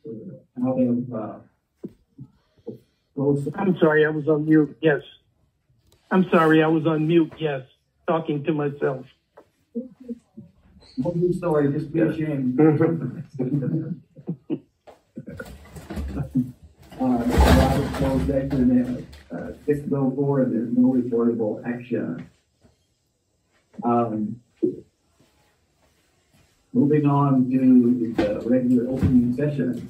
out of those. I'm sorry, I was on mute. Yes. I'm sorry, I was on mute. Yes. Talking to myself. One good story, just be ashamed. Closed session, 6:04, there's no reportable action. Moving on to the regular opening session.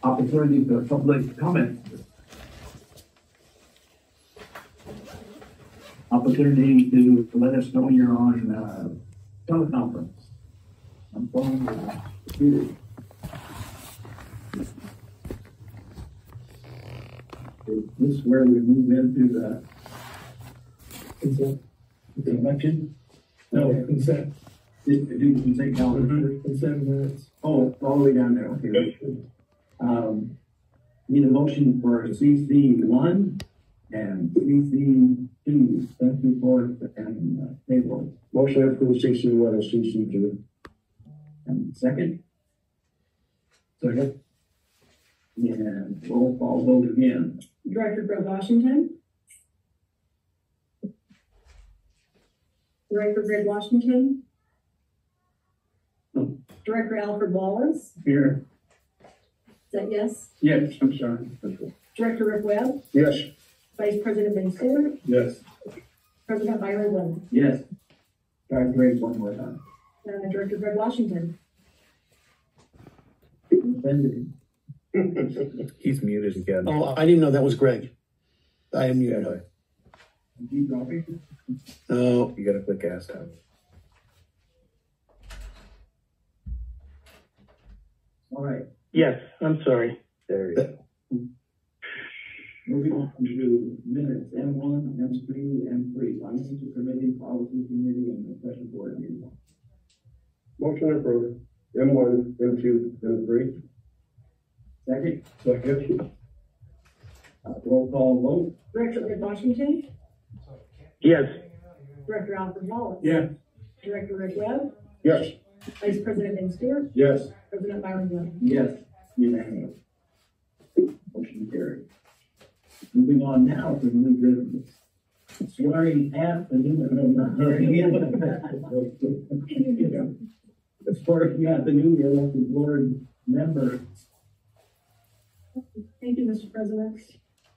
Opportunity for public comment. Opportunity to let us know you're on teleconference. On phone or computer. Is this where we move into the consent? election? No, consent. Do the consent calendar? Consent minutes. Oh, all the way down there, okay. Need a motion for CC 1 and CC 2, thank you for and table. Motion to approve CC 1 and CC 2. And second, Second. and roll call vote again. Director Greg Washington. Director Greg Washington. No. Director Alfred Wallace. Here. Is that yes? Yes, I'm sorry. Director Rick Webb. Yes. Vice President Ben Stewart. Yes. President Byron Lynn. Yes. Try Greg one more time. Director Greg Washington. Offended. He's muted again. Oh, I didn't know that was Greg. I am muted. You dropping? No. You gotta click ask out. All right. Yes, I'm sorry. There you go. Moving on to minutes, M1, M2, M3, Financial Committee, Policy Committee, and the Special Board meeting. Motion approved. M1, M2, M3. Second, Second. roll call vote. Director Greg Washington. Yes. Director Alfred Wallace. Yeah. Director Rick Webb. Yes. Vice President Ben Stewart. Yes. President Byron Lynn. Yes, unanimous. Motion carried. Moving on now to new business. Swearing at the new. Swearing at the newly elected board member. Thank you, Mr. President.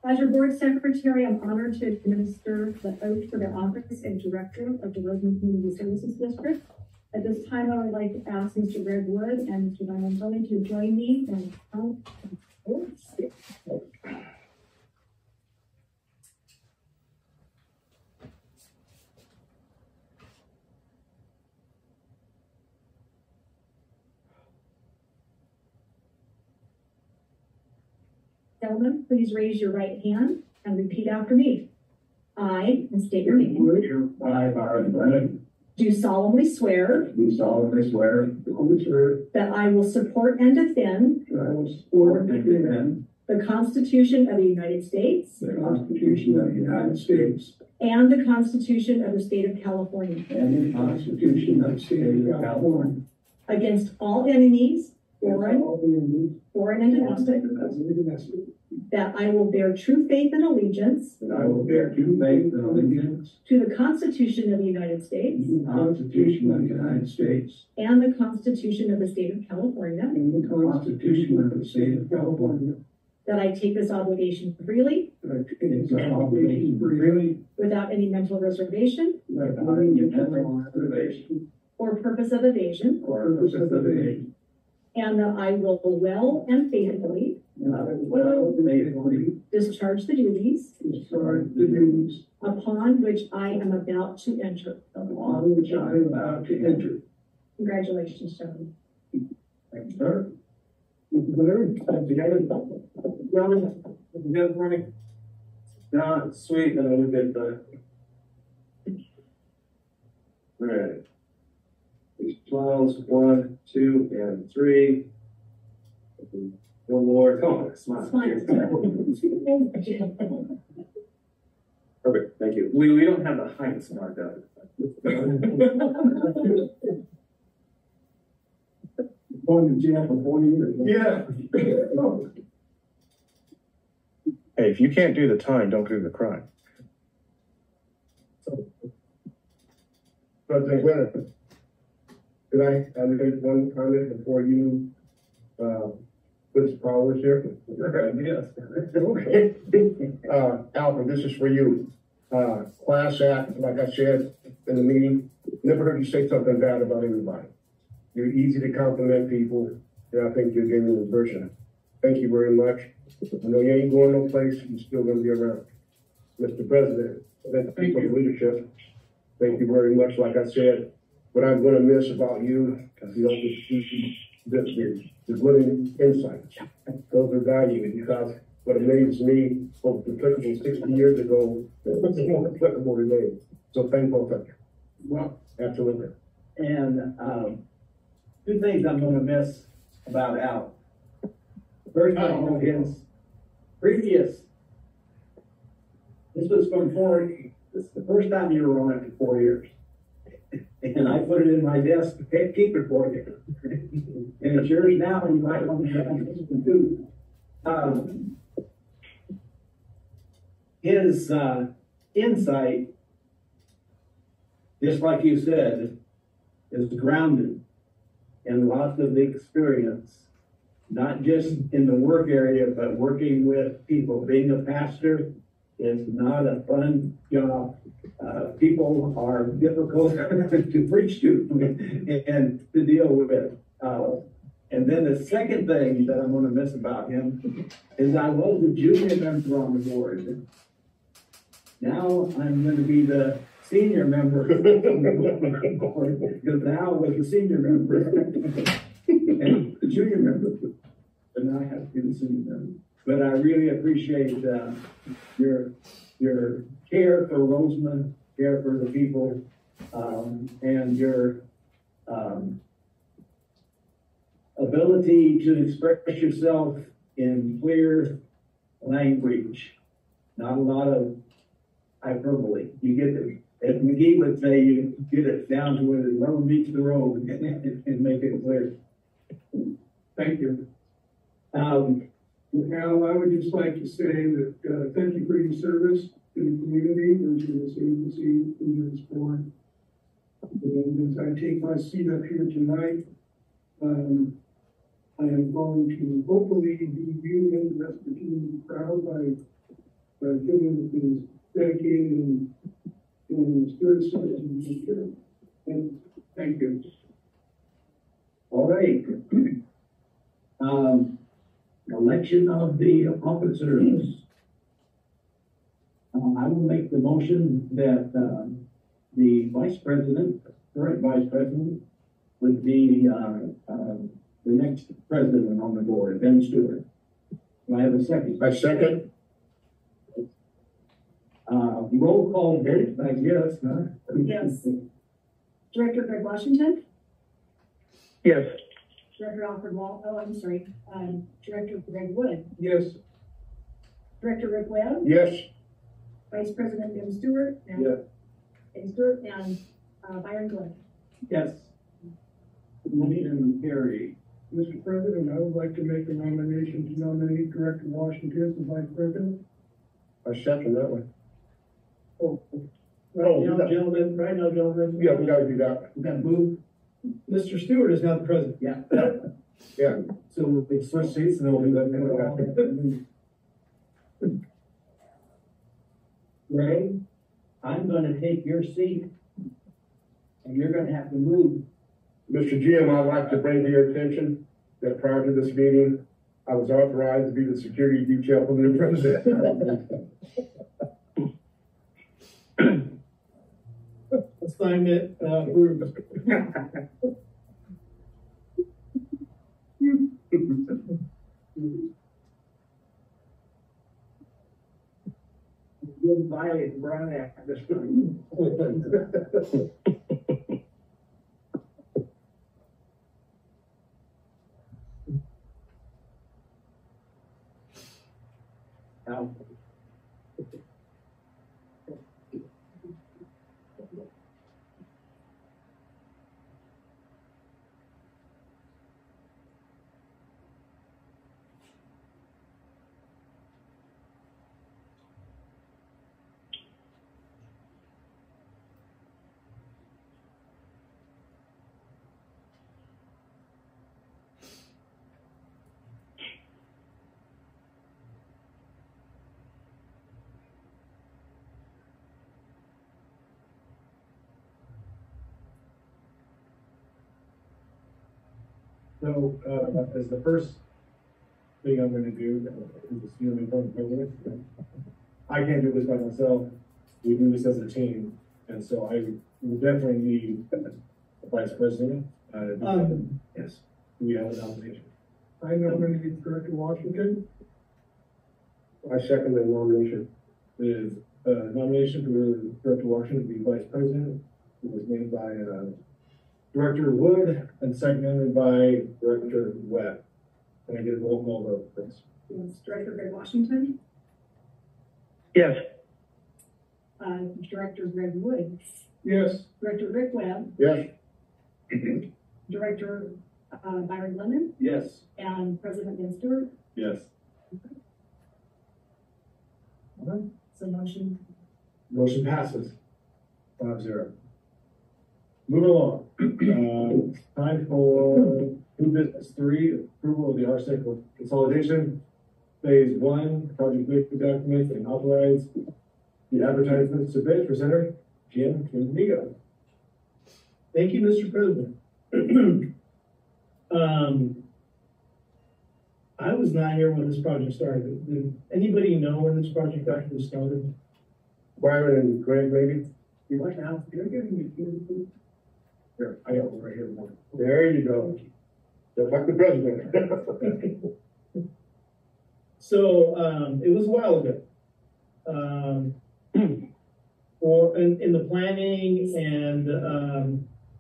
As your board secretary, I'm honored to administer the oath for the office and director of the Roseman Community Services District. At this time, I would like to ask Mr. Greg Wood and Mr. Diane Tony to join me and Gentlemen, please raise your right hand and repeat after me. I, and state your name, I, Byron Brennan, do solemnly swear do solemnly swear that I will support and defend that I will support and defend the Constitution of the United States the Constitution of the United States and the Constitution of the State of California and the Constitution of the State of California against all enemies, foreign and domestic, that that I will bear true faith and allegiance I will bear true faith and allegiance to the Constitution of the United States to the Constitution of the United States and the Constitution of the State of California, and the Constitution of the State of California, that I take this obligation freely that I take this obligation freely without any mental reservation without any mental reservation or purpose of evasion, or purpose of evasion, and that I will well and faithfully and I will well and faithfully discharge the duties discharge the duties upon which I am about to enter. upon which I am about to enter. Congratulations, gentlemen. Thank you, sir. Running. No, sweet. And then we get the. All right. These smiles, 1, 2, and 3. One more. Come on, smile. Perfect. Thank you. We don't have the heights marked out. Going to jail for 40 years. Yeah. Hey, if you can't do the time, don't do the crime. President Winter, could I make one comment before you, put the powers here? Yes. Okay. Alvin, this is for you. Class act, like I said in the meeting, never heard you say something bad about anybody. You're easy to compliment people, and I think you're giving the version. Thank you very much. I know you ain't going no place, you're still gonna be around. Mr. President, thank you for the leadership. Thank you very much. Like I said, what I'm gonna miss about you, the good insights. Those are valued because what amazes me, what was applicable 60 years ago, is more applicable today. So thank both of you. Well, Absolutely. and, two things I'm gonna miss about Al. First of all, his previous, this was from this is the first time you were on it for 4 years. And I put it in my desk to keep it for you. And it's yours now, and you might want to have this too. His insight, just like you said, is grounded in lots of experience, not just in the work area, but working with people. Being a pastor is not a fun job. People are difficult to preach to and to deal with. And then the second thing that I'm going to miss about him is I was a junior member on the board. Now I'm going to be the senior member because Al was the senior member and the junior member, but now I have to be the senior member. But I really appreciate your care for Roseman, care for the people, and your ability to express yourself in clear language. Not a lot of hyperbole. You get it, as McGee would say, you get it down to where the road meets the road and make it clear. Thank you. Al, I would just like to say that, thank you for your service to the community and to this agency and to this board. And as I take my seat up here tonight, I am going to hopefully be you and the rest of the community proud by giving his dedicated and good service. And thank you. All right. Election of the officers. I will make the motion that the vice president, current vice president, would be the next president on the board, Ben Stewart. Do I have a second? I second. Roll call vote, I guess, huh? Yes. Director Greg Washington, Yes. Director Alfred Director Greg Wood, Yes. Director Rick Webb, Yes. Vice President Jim Stewart, and Yeah. Jim Stewart, and Byron Glenn. Yes. Motion carried. Mr. President, I would like to make a nomination to nominate Director Washington as Vice President. I second that one. Right now, gentlemen, Yeah, we gotta do that. we gotta move. Mr. Stewart is now the president. Yeah. Yeah. So we switch seats and then we'll do that. Ray, I'm gonna take your seat and you're gonna have to move. Mr. Jim, I'd like to bring to your attention that prior to this meeting, I was authorized to be the security detail for the new president. Assignment approved. You'll violate Brian Act this time. Now. So, as the first thing I'm gonna do, is assume in front of the president. I can't do this by myself, we do this as a team, and so I will definitely need a vice president. Yes, do we have a nomination? I nominate Director Washington. I second the nomination. Is nomination for Director Washington to be vice president. It was made by Director Wood and seconded by Director Webb. Can I get a roll call vote, please? Yes, Director Greg Washington, Yes. Director Greg Wood, Yes. Director Rick Webb, Yes. Director Byron Lemon, Yes. and President Ben Stewart. Yes. So motion. Motion passes 5-0. Moving along. Time for new business 3, approval of the RSA consolidation. Phase 1, project bid documents and authorize the advertisements to bid. Presenter Jim Domingo. Thank you, Mr. President. I was not here when this project started. Did anybody know when this project actually started? Byron and Greg, maybe? You want to have, you're giving me two. Here, I got one right here. One. There you go. Just like the president. So, it was a while ago. Or in the planning and,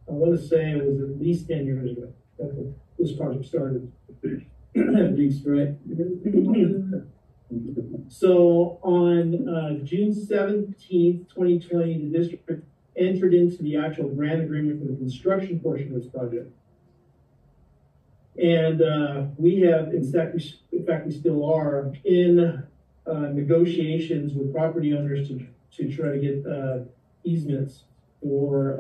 I want to say it was at least 10 years ago that this project started. Beats, right? So on June 17th, 2020, the district entered into the actual grant agreement for the construction portion of this project. And we have, in fact, we still are in negotiations with property owners to try to get easements for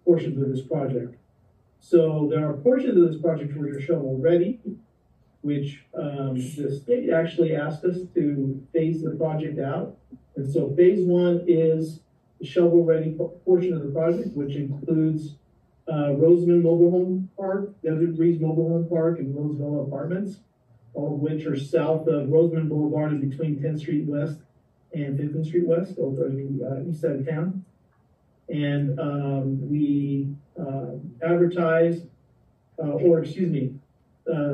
portions of this project. So there are portions of this project which are shovel ready, which the state actually asked us to phase the project out. And so phase 1 is the shovel ready portion of the project, which includes Roseman Mobile Home Park, Desert Breeze Mobile Home Park, and Roseville Apartments, all of which are south of Roseman Boulevard and between 10th Street West and 15th Street West, over the east side of town. And we advertised,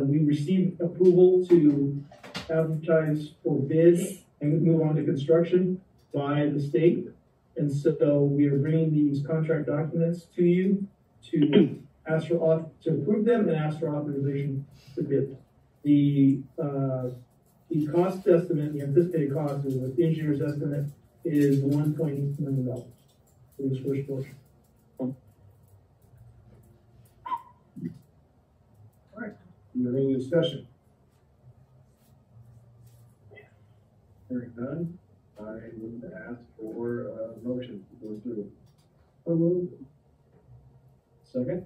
we received approval to advertise for bid and move on to construction by the state. And so we are bringing these contract documents to you to ask for to approve them and ask for authorization to bid. The cost estimate, the anticipated cost is the engineer's estimate is $1.8 million for this first portion. Do you have any discussion? Hearing none, I would ask for a motion to go through. Second?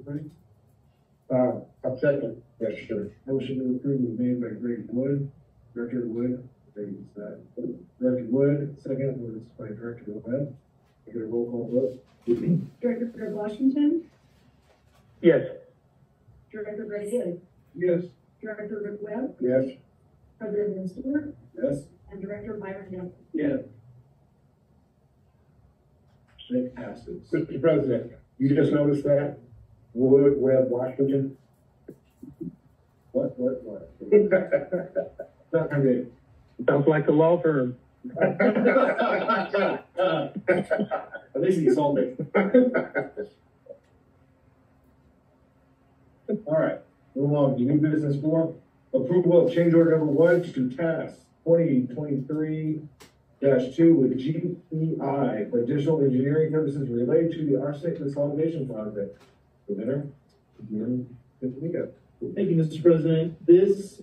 Everybody? I'll second. Yes, sure. Motion to approve was made by Greg Wood, Director Wood, Director Wood, second was by Director Webb. I get a roll call vote. Director Greg Washington, Yes. Director Greg Wood, Yes. Director Rick Webb, Yes. President Ben Stewart, Yes, and Director Byron Lemon. Yeah. it passes. Mr. President, you just noticed that? Wood, Webb, Washington? What? Not gonna be. Sounds like a law firm. At least he saw me. All right, move along to new business 4, approval of change order number 1 to task 2023-2 with GEI for additional engineering services related to the RSA consolidation project. Presenter, Jim Domingo. Thank you, Mr. President. This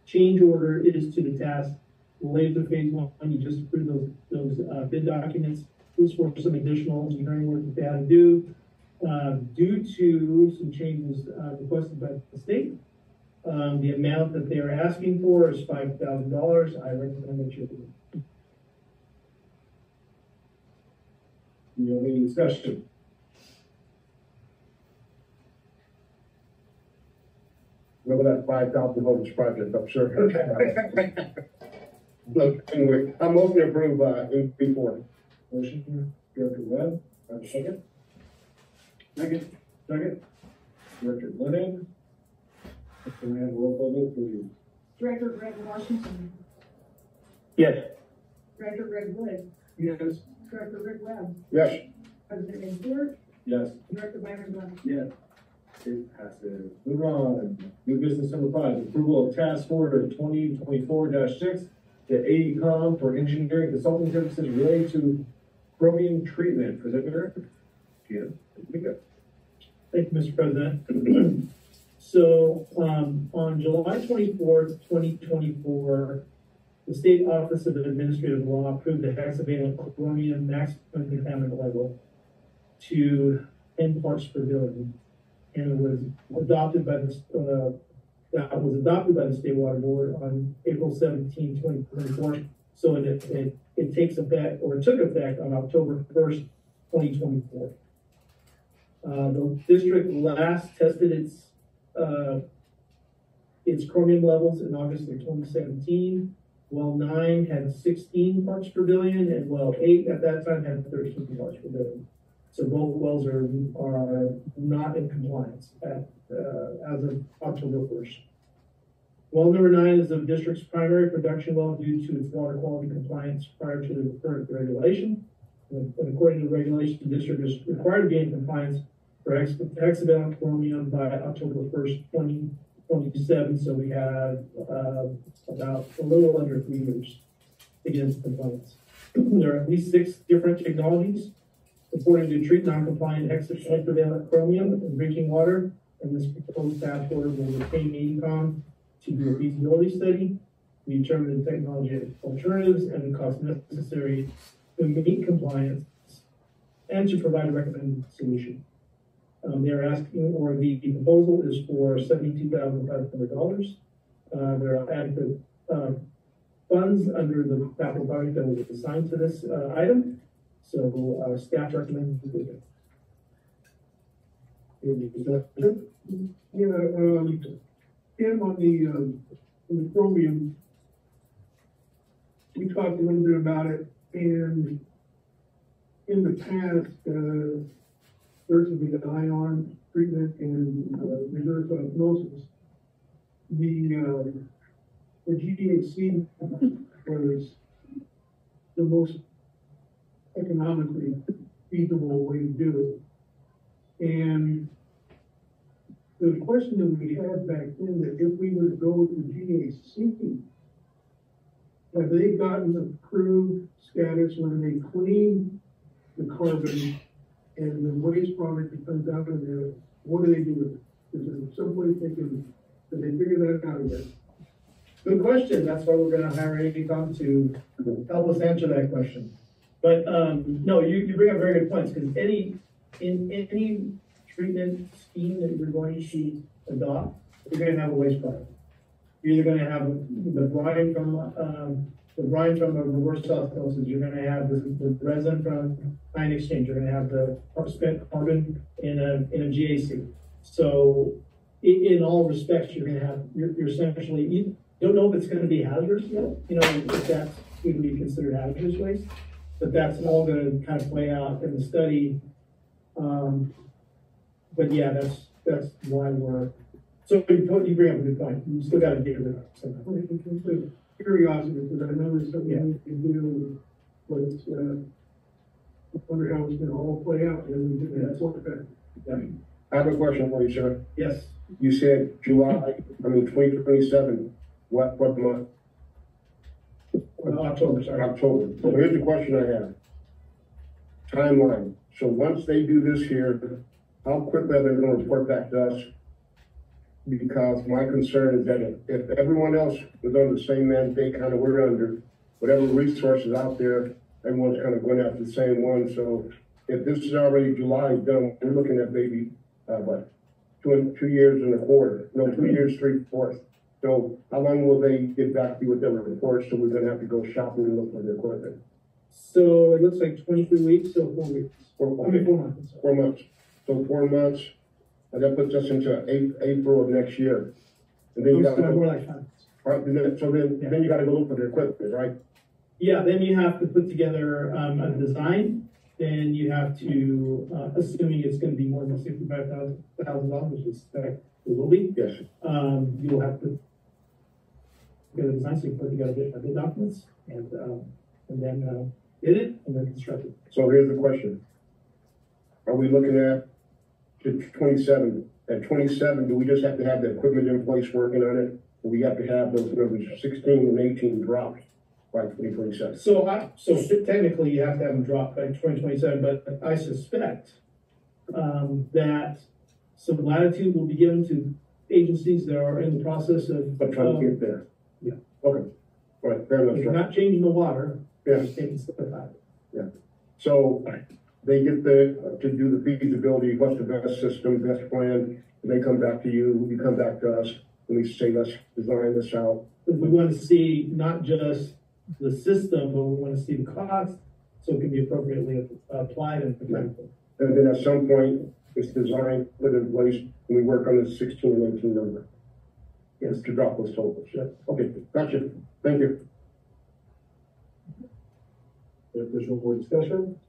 change order is to the task related to phase 1. You just approved those bid documents. This for some additional engineering work that they had to do. Due to some changes requested by the state, the amount that they are asking for is $5,000. I recommend that you approve. Do you have any discussion? Remember that $5,000 project, I'm sure. Look, anyway, I'm mostly to approve, in before. Motion, Director Webb, have a second? Second. Second. Director Lennon. Can we have a roll call vote, please? Director Greg Washington, Yes. Director Greg Wood, Yes. Director Rick Webb, Yes, President Ed Stewart, Yes. Director Byron Brown. Yes. It passes. Move on. New business number 5, approval of task order 2024-6 to AECom for engineering consulting services related to chromium treatment. Presenter? Yeah. Thank you, Mr. President. So, on July 24th, 2024, the State Office of Administrative Law approved the hexavalent chromium maximum contaminant level to 10 parts per billion. And it was adopted by the State Water Board on April 17, 2024. So it takes effect, or it took effect on October 1st, 2024. The district last tested its chromium levels in August of 2017. Well 9 had 16 parts per billion, and well 8 at that time had 13 parts per billion. So both wells are not in compliance as of October 1st. Well number 9 is the district's primary production well due to its water quality compliance prior to the current regulation. And according to the regulation, the district is required to be in compliance for hexavalent chromium by October 1st, 2027. So we have about a little under 3 years to get into compliance. There are at least 6 different technologies supported to treat non-compliant hexavalent chromium in drinking water, and this proposed task order will retain AECom to do a feasibility study, to determine the technology alternatives and the cost necessary to meet compliance, and to provide a recommended solution. They are asking, or the proposal is for $72,500. There are adequate funds under the capital project that was assigned to this item. So staff recommends approval. Tim, on the chromium, we talked a little bit about it, and in the past, versus the ion treatment and reverse osmosis, the GDAC was the most economically feasible way to do it. And the question that we had back then, that if we were to go with the GAC, have they gotten approved status when they clean the carbon and the waste product that comes out of there? What do they do with it? Is there some way they can figure that out yet? Good question. That's why we're going to hire AECom to help us answer that question. But no, you bring up very good points, because in any treatment scheme that you're going to adopt, you're going to have a waste product. You're either going to have the brine from a reverse osmosis. You're going to have the resin from ion exchange. You're going to have the spent carbon in a GAC. So in all respects, you're going to have you're essentially, you don't know if it's going to be hazardous yet. You know, if that's going to be considered hazardous waste. But that's all going to kind of play out in the study. But yeah, that's why we're. So you bring up a good point. You still got to deal with it. Curiosity, because I know there's something we can do, but it's, I wonder how it's going to all play out. And that's what I have a question for you, sir. Yes. You said 2027, what month? October, sorry. October. So here's the question I have. Timeline. So once they do this here, how quickly are they going to report back to us? Because my concern is that if everyone else was under the same mandate kind of we're under, whatever resources out there, everyone's kind of going after the same one. So if this is already July done, we're looking at maybe, what, 2 years and a quarter. No, 2 years, 3/4. So how long will they get back to you with their reports? So we're going to have to go shopping and look for the equipment. So it looks like 23 weeks, so 4 weeks. 4 months. I mean, 4 months. 4 months. So 4 months, and that puts us into April of next year. And then you gotta More go, like finance. right, then you gotta go look for the equipment, right? Yeah, then you have to put together, a design, then you have to, assuming it's gonna be more than $65,000, which is, it will be, Yes. you'll have to get a design, so you put together the documents, and then, bid it, and then construct it. So here's the question. Are we looking at 27? At 27, do we just have to have the equipment in place working on it? Or we have to have those numbers 16 and 18 dropped by 2027? So technically, you have to have them dropped by 2027, but I suspect, that some latitude will be given to agencies that are in the process of. But trying to get there. Yeah. Okay. All right, fair enough. If sir. you're not changing the water, Yeah. you're just taking stuff out. So they get to do the feasibility, what's the best system, best plan, and they come back to you, you come back to us, and we say, let's design this out. We want to see not just the system, but we want to see the cost, so it can be appropriately applied and implemented. And then at some point, it's designed, put in place, and we work on the 16 and 18 number. Yes, to drop those totals. Yeah. Okay, gotcha. Thank you. Additional board discussion?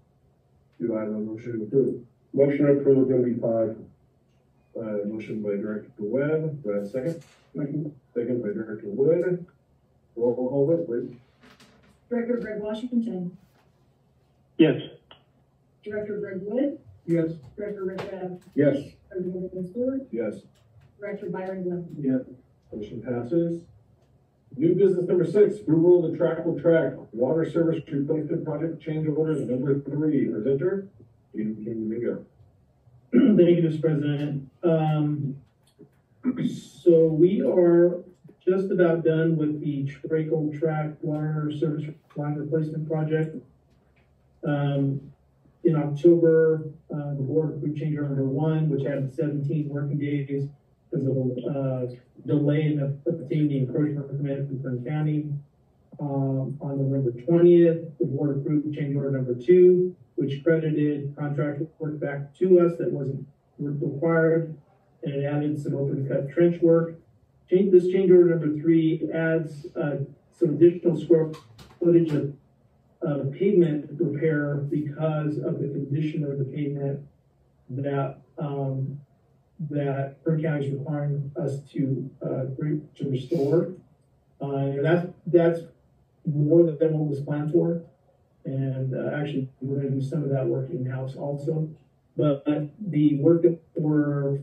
Do I have a motion to approve? Motion approved, MB5. Motion by Director Webb, do I have a second? Second by Director Wood. Roll call vote, please. Director Greg Washington, Yes. Director Greg Wood, Yes. Director Rick Webb, Yes. President Vince Stewart, Yes. Director Byron Lynn. Yeah. Motion passes. New business number 6, approval of the trackable track water service replacement project change orders number 3. Presenter, King Mingo. Thank you, Mr. President. So we are just about done with the Traco Track Water Service Line Replacement Project. In October, the board approved change order number 1, which had 17 working days because of a delay in obtaining the encroachment permit from Kern County. On November 20th, the board approved change order number 2, which credited contract work back to us that wasn't required, and it added some open cut trench work. This change order number 3 adds some additional square footage of pavement repair because of the condition of the pavement that Kern County is requiring us to restore. That's more than what was planned for. And actually, we're going to do some of that work in-house also. But the work that we're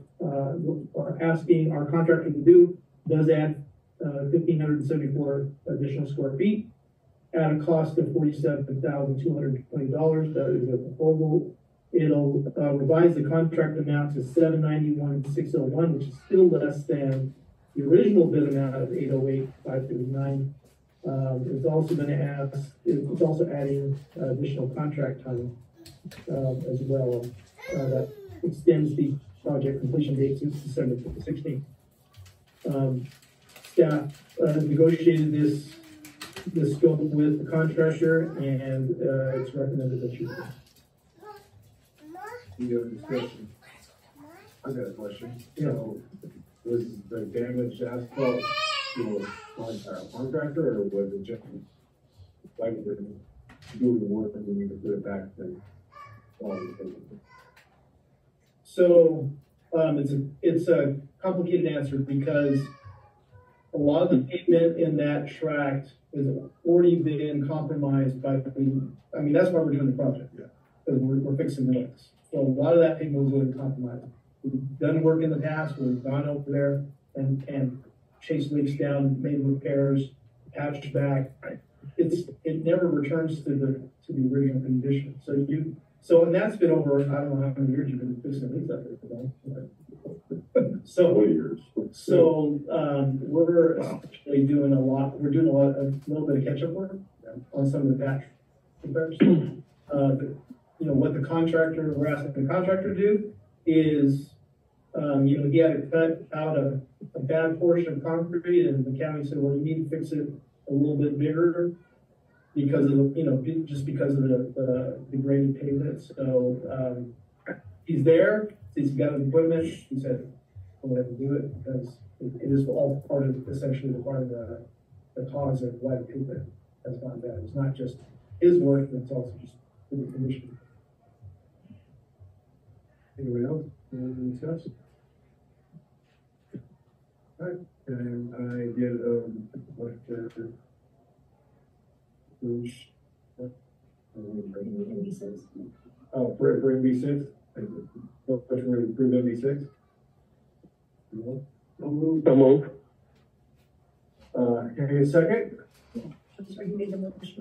asking our contractor to do does add 1,574 additional square feet at a cost of $47,220. That is a proposal. It'll revise the contract amount to $791,601, which is still less than the original bid amount of $808,539. It's also adding additional contract time as well. That extends the project completion date to December 16th. Staff negotiated this scope with the contractor, and it's recommended that you. Any other discussion? I got a question. So, was the damaged asphalt to a contractor, or was it just like they're doing the work and we need to put it back and all the things? So it's a complicated answer because a lot of the pavement in that tract has already been compromised by that's why we're doing the project. Yeah. Because we're fixing the links. So a lot of that pavement was already compromised. We've done work in the past, we've gone over there and chased leaks down, made repairs, patched back. It never returns to the original condition. And that's been over, I don't know how many years you've been fixing leaks up there. So, years. we're actually doing a little bit of catch-up work on some of the patch repairs. What the contractor, we're asking the contractor to do is, he had to cut out a bad portion of concrete, and the county said, well, you need to fix it a little bit bigger because of because of the degraded pavement. So, he's there, he's got his equipment, he said, go ahead and do it because it is all part of, essentially the part of the cause of why the treatment has gone bad. It's not just his work, but it's also just for the commission. Anybody else? Anyone to discuss? All right, and I get, Bruce. Oh, for MB6? No question, we approve MB6? No? So move. Can I get a second? I'm sorry, you made the motion.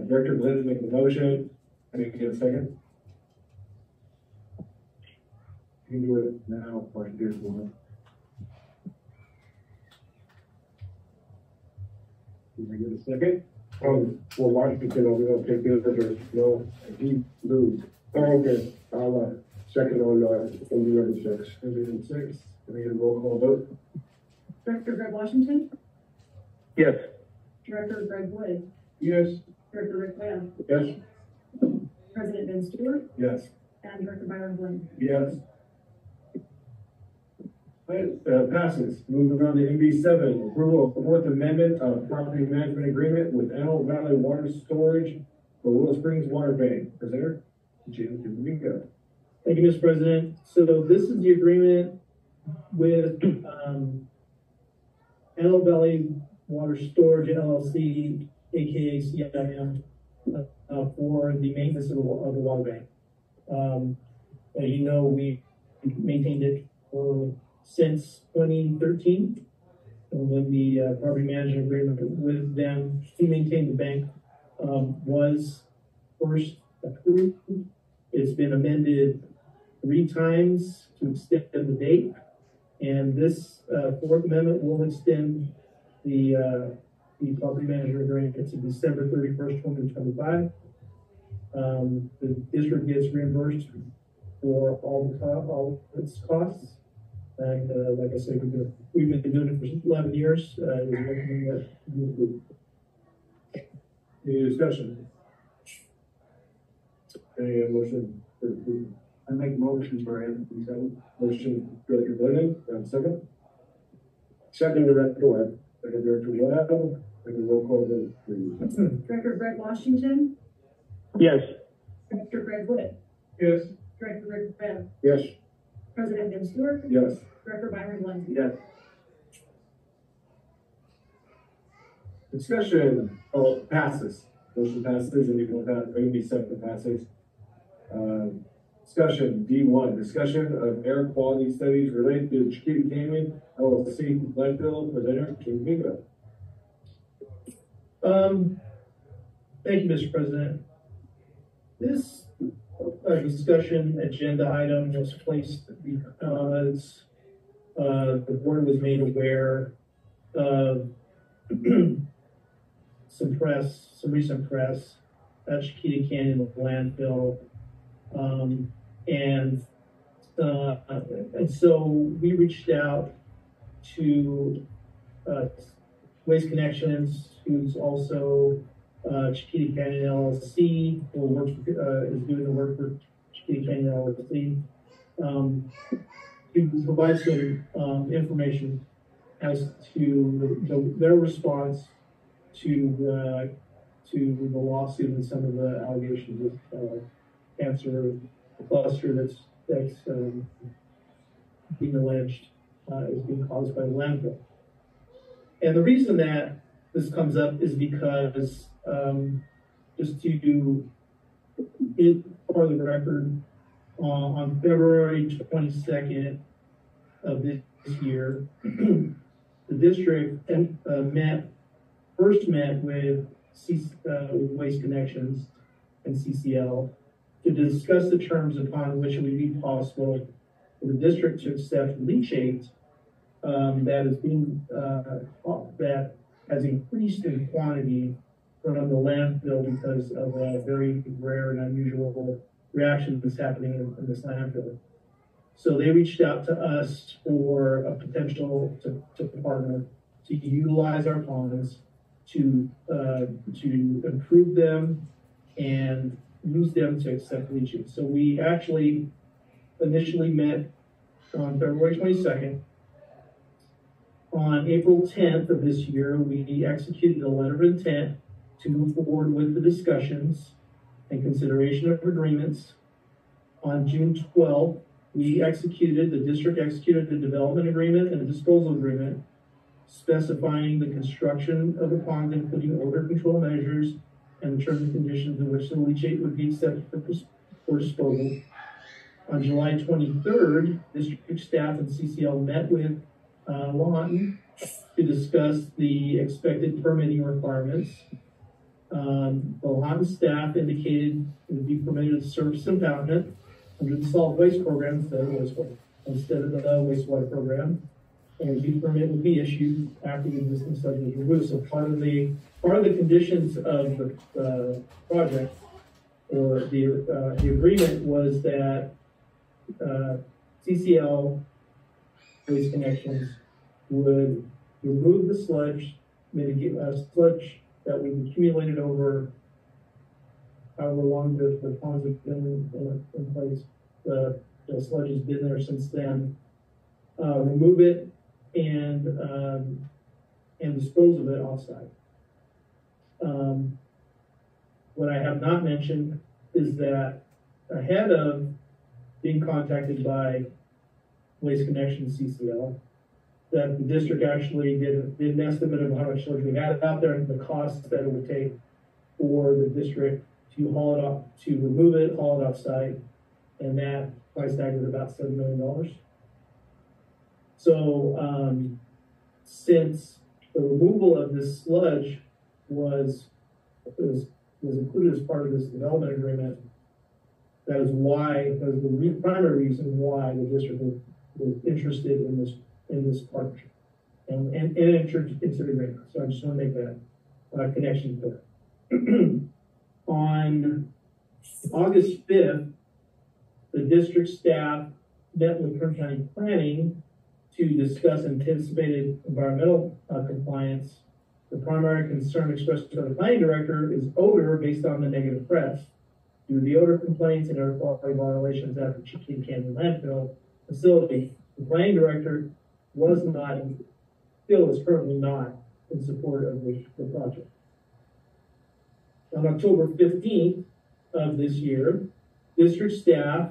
Director Glenn make the motion. Can I get a second? You can do it now, or I can do it tomorrow. Can I get a second? For Washington, are we gonna take the other, no, he moved. Oh, okay, I'll, second on, MB-6. MB6, can I get a roll call vote? Director Greg Washington, Yes. Director Greg Wood, Yes. Director Rick Webb, Yes, President Ben Stewart, Yes. and Director Byron Glenn. Yes. Passes. Moving on to MB7, approval of Fourth Amendment of Property Management Agreement with Antelope Valley Water Storage for Willow Springs Water Bank. Presenter, Jim Domingo. Thank you, Mr. President. So this is the agreement with, Antelope Valley Water Storage LLC, AKA CIM, for the maintenance of the water bank. As you know, we maintained it since 2013, when the property management agreement with them to maintain the bank was first approved. It's been amended 3 times to extend the date, and this Fourth Amendment will extend the property management agreement to December 31st, 2025. The district gets reimbursed for all its costs. And like I said, we've been doing it for 11 years. We recommend that. Any discussion? Any motion for approval? I make motion for MB7. Motion, Director Glenn, second. second, Director Webb. Second, Director Webb. Make a roll call vote, please. Director Greg Washington, Yes. Director Greg Wood, Yes. Director Rick Webb, Yes, President Ben Stewart, Yes. Director Byron Glenn. Yes. Discussion, passes. Motion passes, and even without MB7 passes. Discussion, D1, discussion of air quality studies related to Chiquita Canyon, LLC landfill, presenter, Jim Domingo. Thank you, Mr. President. This discussion agenda item was placed because the board was made aware of some recent press at Chiquita Canyon landfill. And so we reached out to Waste Connections, who's also Chiquita Canyon LLC, who works is doing the work for Chiquita Canyon LLC, to provide some information as to their response to the lawsuit and some of the allegations of cancer cluster that's being alleged is being caused by the landfill. And the reason that this comes up is because just to it for the record, on February 22nd of this year, the district first met with Waste Connections and CCL to discuss the terms upon which it would be possible for the district to accept leachate that is being that has increased in quantity from the landfill because of a very rare and unusual reaction that's happening in this landfill. So they reached out to us for a potential to partner to utilize our ponds to improve them and use them to accept leaching. So we actually initially met on February 22nd. On April 10th of this year, we executed a letter of intent to move forward with the discussions and consideration of agreements. On June 12th, the district executed a development agreement and a disposal agreement specifying the construction of the pond, including odor control measures and the terms and conditions in which the leachate would be accepted for disposal. On July 23rd, district staff and CCL met with Lawton to discuss the expected permitting requirements. The Lawton staff indicated it would be permitted to surface impoundment under the solid waste program instead of the wastewater program. And the permit would be issued after the existing sludge was removed. So part of the conditions of the project or the agreement was that CCL Waste Connections would remove the sludge, sludge that was accumulated over however long the ponds have been in place. The sludge has been there since then. Remove it and dispose of it offsite. What I have not mentioned is that ahead of being contacted by Waste Connections CCL, that the district actually did an estimate of how much sludge we had out there and the cost that it would take for the district to haul it off, to remove it, haul it offsite, and that price tag was about $7 million. So since the removal of this sludge was included as part of this development agreement, that is the primary reason why the district was interested in this partnership and entered into the agreement. So I just want to make that connection clear. On August 5th, the district staff met with Kern County Planning to discuss anticipated environmental compliance. The primary concern expressed by the planning director is odor based on the negative press. Due to the odor complaints and air quality violations at the Chiquita Canyon landfill facility, the planning director was not, still is currently not, in support of the project. On October 15th of this year, district staff,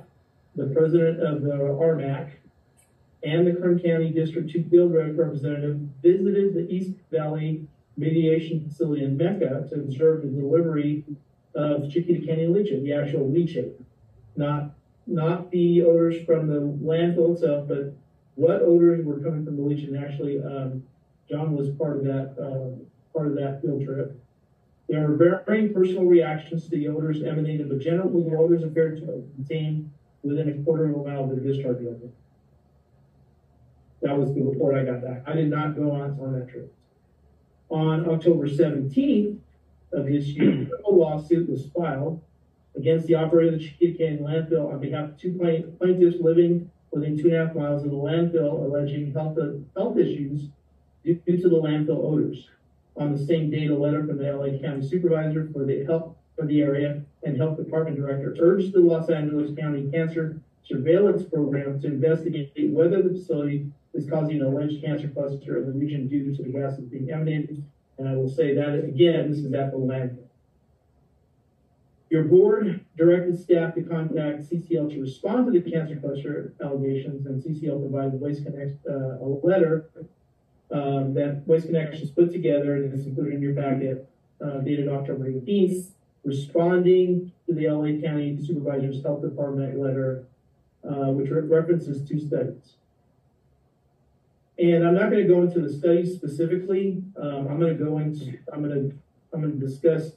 the president of the RMAC, and the Kern County District 2 field representative visited the East Valley Mediation Facility in Mecca to observe the delivery of Chiquita Canyon leachate, the actual leachate, not the odors from the landfill itself, but what odors were coming from the leachate. And actually, John was part of that field trip. There were varying personal reactions to the odors emanated, but generally the odors appeared to contain within a quarter of a mile of the discharge level. That was the report I got back. I did not go on that trip. On October 17th of this year, a lawsuit was filed against the operator of the Chiquita Canyon landfill on behalf of two plaintiffs living within 2.5 miles of the landfill, alleging health issues due to the landfill odors. On the same date, a letter from the LA County Supervisor for the health for the area and Health Department Director urged the Los Angeles County Cancer Surveillance Program to investigate whether the facility is causing an alleged cancer cluster in the region due to the gases being emanated. And I will say that again, this is at the landfill. Your board directed staff to contact CCL to respond to the cancer cluster allegations, and CCL provided Waste Connect a letter that Waste Connections put together, and it's included in your packet, dated October 18th, responding to the LA County Supervisor's Health Department letter, which references two studies. And I'm not going to go into the studies specifically. I'm going to discuss,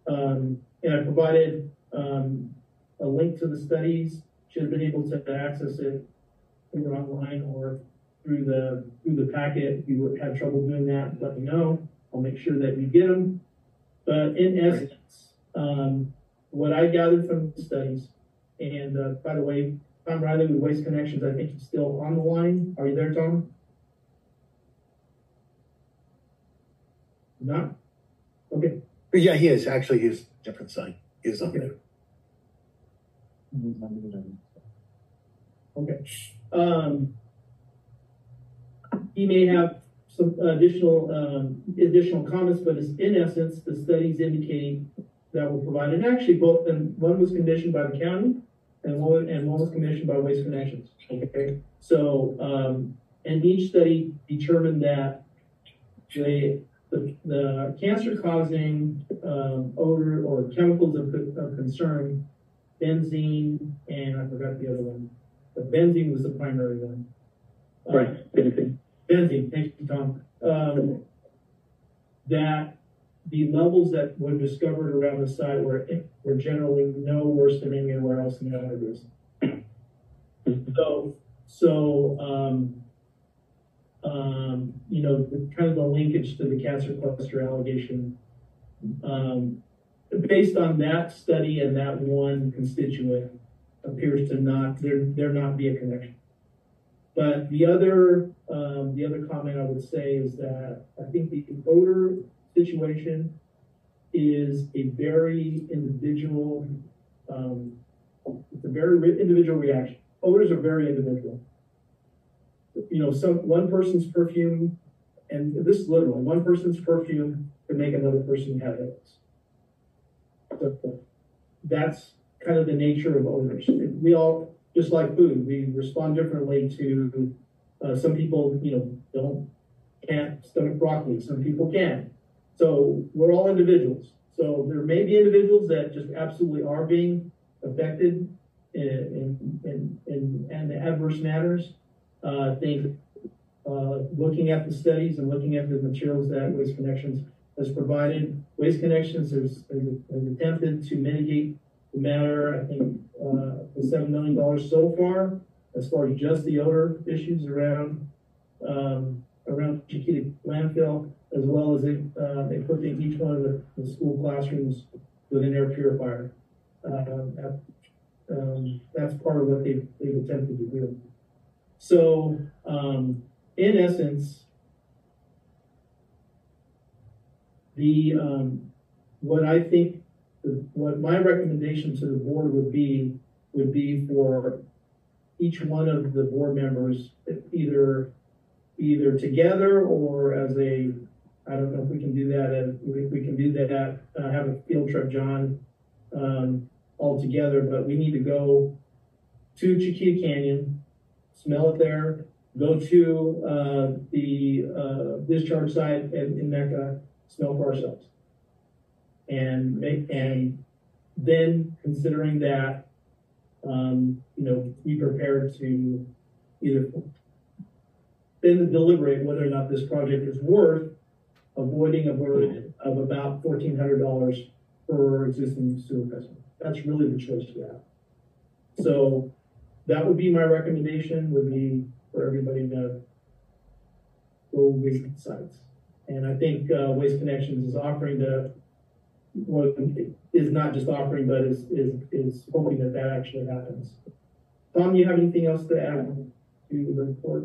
and I provided a link to the studies. Should have been able to access it either online or through the packet. If you have trouble doing that, let me know. I'll make sure that you get them. But in essence, what I gathered from the studies, and by the way, Tom Riley with Waste Connections, I think he's still on the line. Are you there, Tom? Not? Okay. Yeah, he is. Actually, he's different side. He is on there. Okay. He may have some additional comments, but in essence, the studies indicating that were provided. And actually, both, and one was commissioned by the county, and one was commissioned by Waste Connections. Okay, so and each study determined that the cancer-causing odor or chemicals of concern, benzene, and I forgot the other one, but benzene was the primary one. Right, benzene. Benzene, thank you, Tom. That the levels that were discovered around the site were generally no worse than anywhere else in the universe. You know, kind of the linkage to the cancer cluster allegation, based on that study and that one constituent, appears to not there not be a connection. But the other comment I would say is that I think the odor situation is a very individual. It's a very individual reaction. Odors are very individual. You know, one person's perfume, and this is literal, one person's perfume can make another person have headaches. So that's kind of the nature of odors. We all, just like food, we respond differently to, some people, you know, can't stomach broccoli, some people can. So we're all individuals. So there may be individuals that just absolutely are being affected in the adverse manners. I think looking at the studies and looking at the materials that Waste Connections has provided, Waste Connections has attempted to mitigate the matter, I think, for $7 million so far as just the odor issues around Chiquita landfill, as well as they put in each one of the school classrooms with an air purifier. That's part of what they've attempted to do. So, in essence, what I think, what my recommendation to the board would be for each one of the board members, either together or as a, I don't know if we can do that, we can do that, have a field trip, John, all together, but we need to go to Chiquita Canyon, smell it there, go to the discharge site in Mecca, smell for ourselves. And then considering that, you know, be prepared to either then deliberate whether or not this project is worth avoiding a burden of about $1,400 per existing sewer customer. That's really the choice we have. So that would be my recommendation, would be for everybody to go visit sites. And I think Waste Connections is offering is not just offering, but is hoping that actually happens. Tom, you have anything else to add to the report?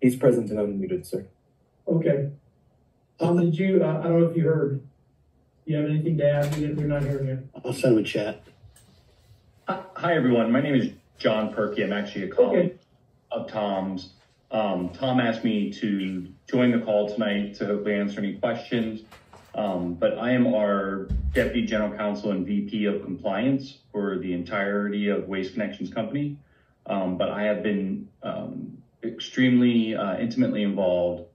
He's present and unmuted, sir. Okay. Tom, did you, I don't know if you heard, do you have anything to add? They're not hearing you. I'll send him a chat. Hi, everyone. My name is John Perky. I'm actually a colleague of Tom's. Tom asked me to join the call tonight to hopefully answer any questions. But I am our Deputy General Counsel and VP of Compliance for the entirety of Waste Connections Company. But I have been extremely intimately involved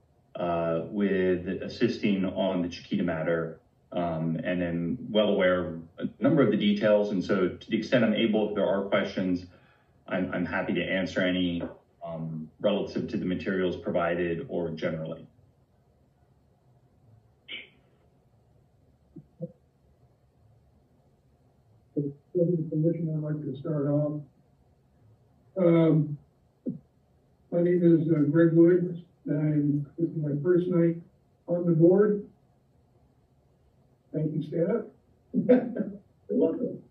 with assisting on the Chiquita matter, and am well aware of a number of the details. And so to the extent I'm able, if there are questions, I'm happy to answer any relative to the materials provided or generally. With the permission, I'd like to start off. My name is Greg Woods, and this is my first night on the board. Thank you, staff. You're welcome.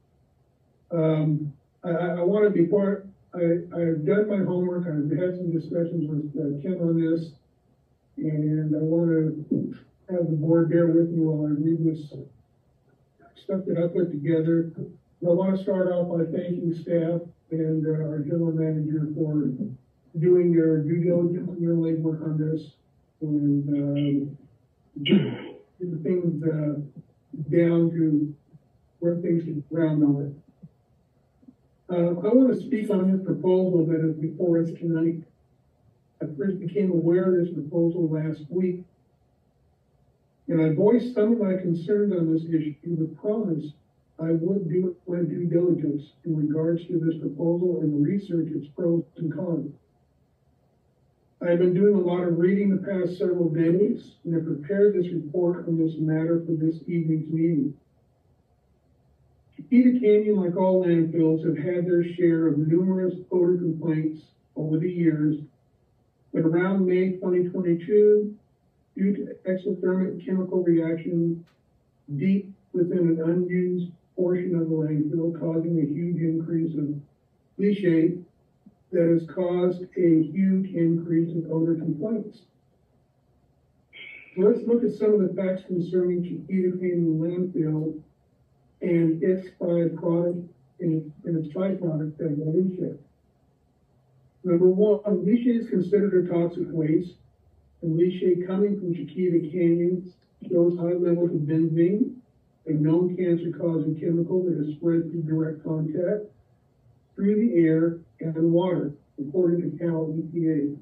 I want to, before I've done my homework, I've had some discussions with Kim on this. And I want to have the board bear with me while I read this stuff that I put together. I want to start off by thanking staff and our general manager for doing their due diligence and their legwork on this. And get the things down to where things can ground on it. I want to speak on this proposal that is before us tonight. I first became aware of this proposal last week, and I voiced some of my concerns on this issue, but promised I would do my due diligence in regards to this proposal and research its pros and cons. I've been doing a lot of reading the past several days, and have prepared this report on this matter for this evening's meeting. Chiquita Canyon, like all landfills, have had their share of numerous odor complaints over the years, but around May 2022, due to exothermic chemical reaction deep within an unused portion of the landfill, causing a huge increase of leachate that has caused a huge increase in odor complaints. So let's look at some of the facts concerning Chiquita Canyon landfill and its byproduct and its byproduct of leachate. Number one, leachate is considered a toxic waste, and leachate coming from Chiquita Canyon shows high levels of benzene, a known cancer-causing chemical that is spread through direct contact, through the air and water, according to Cal EPA.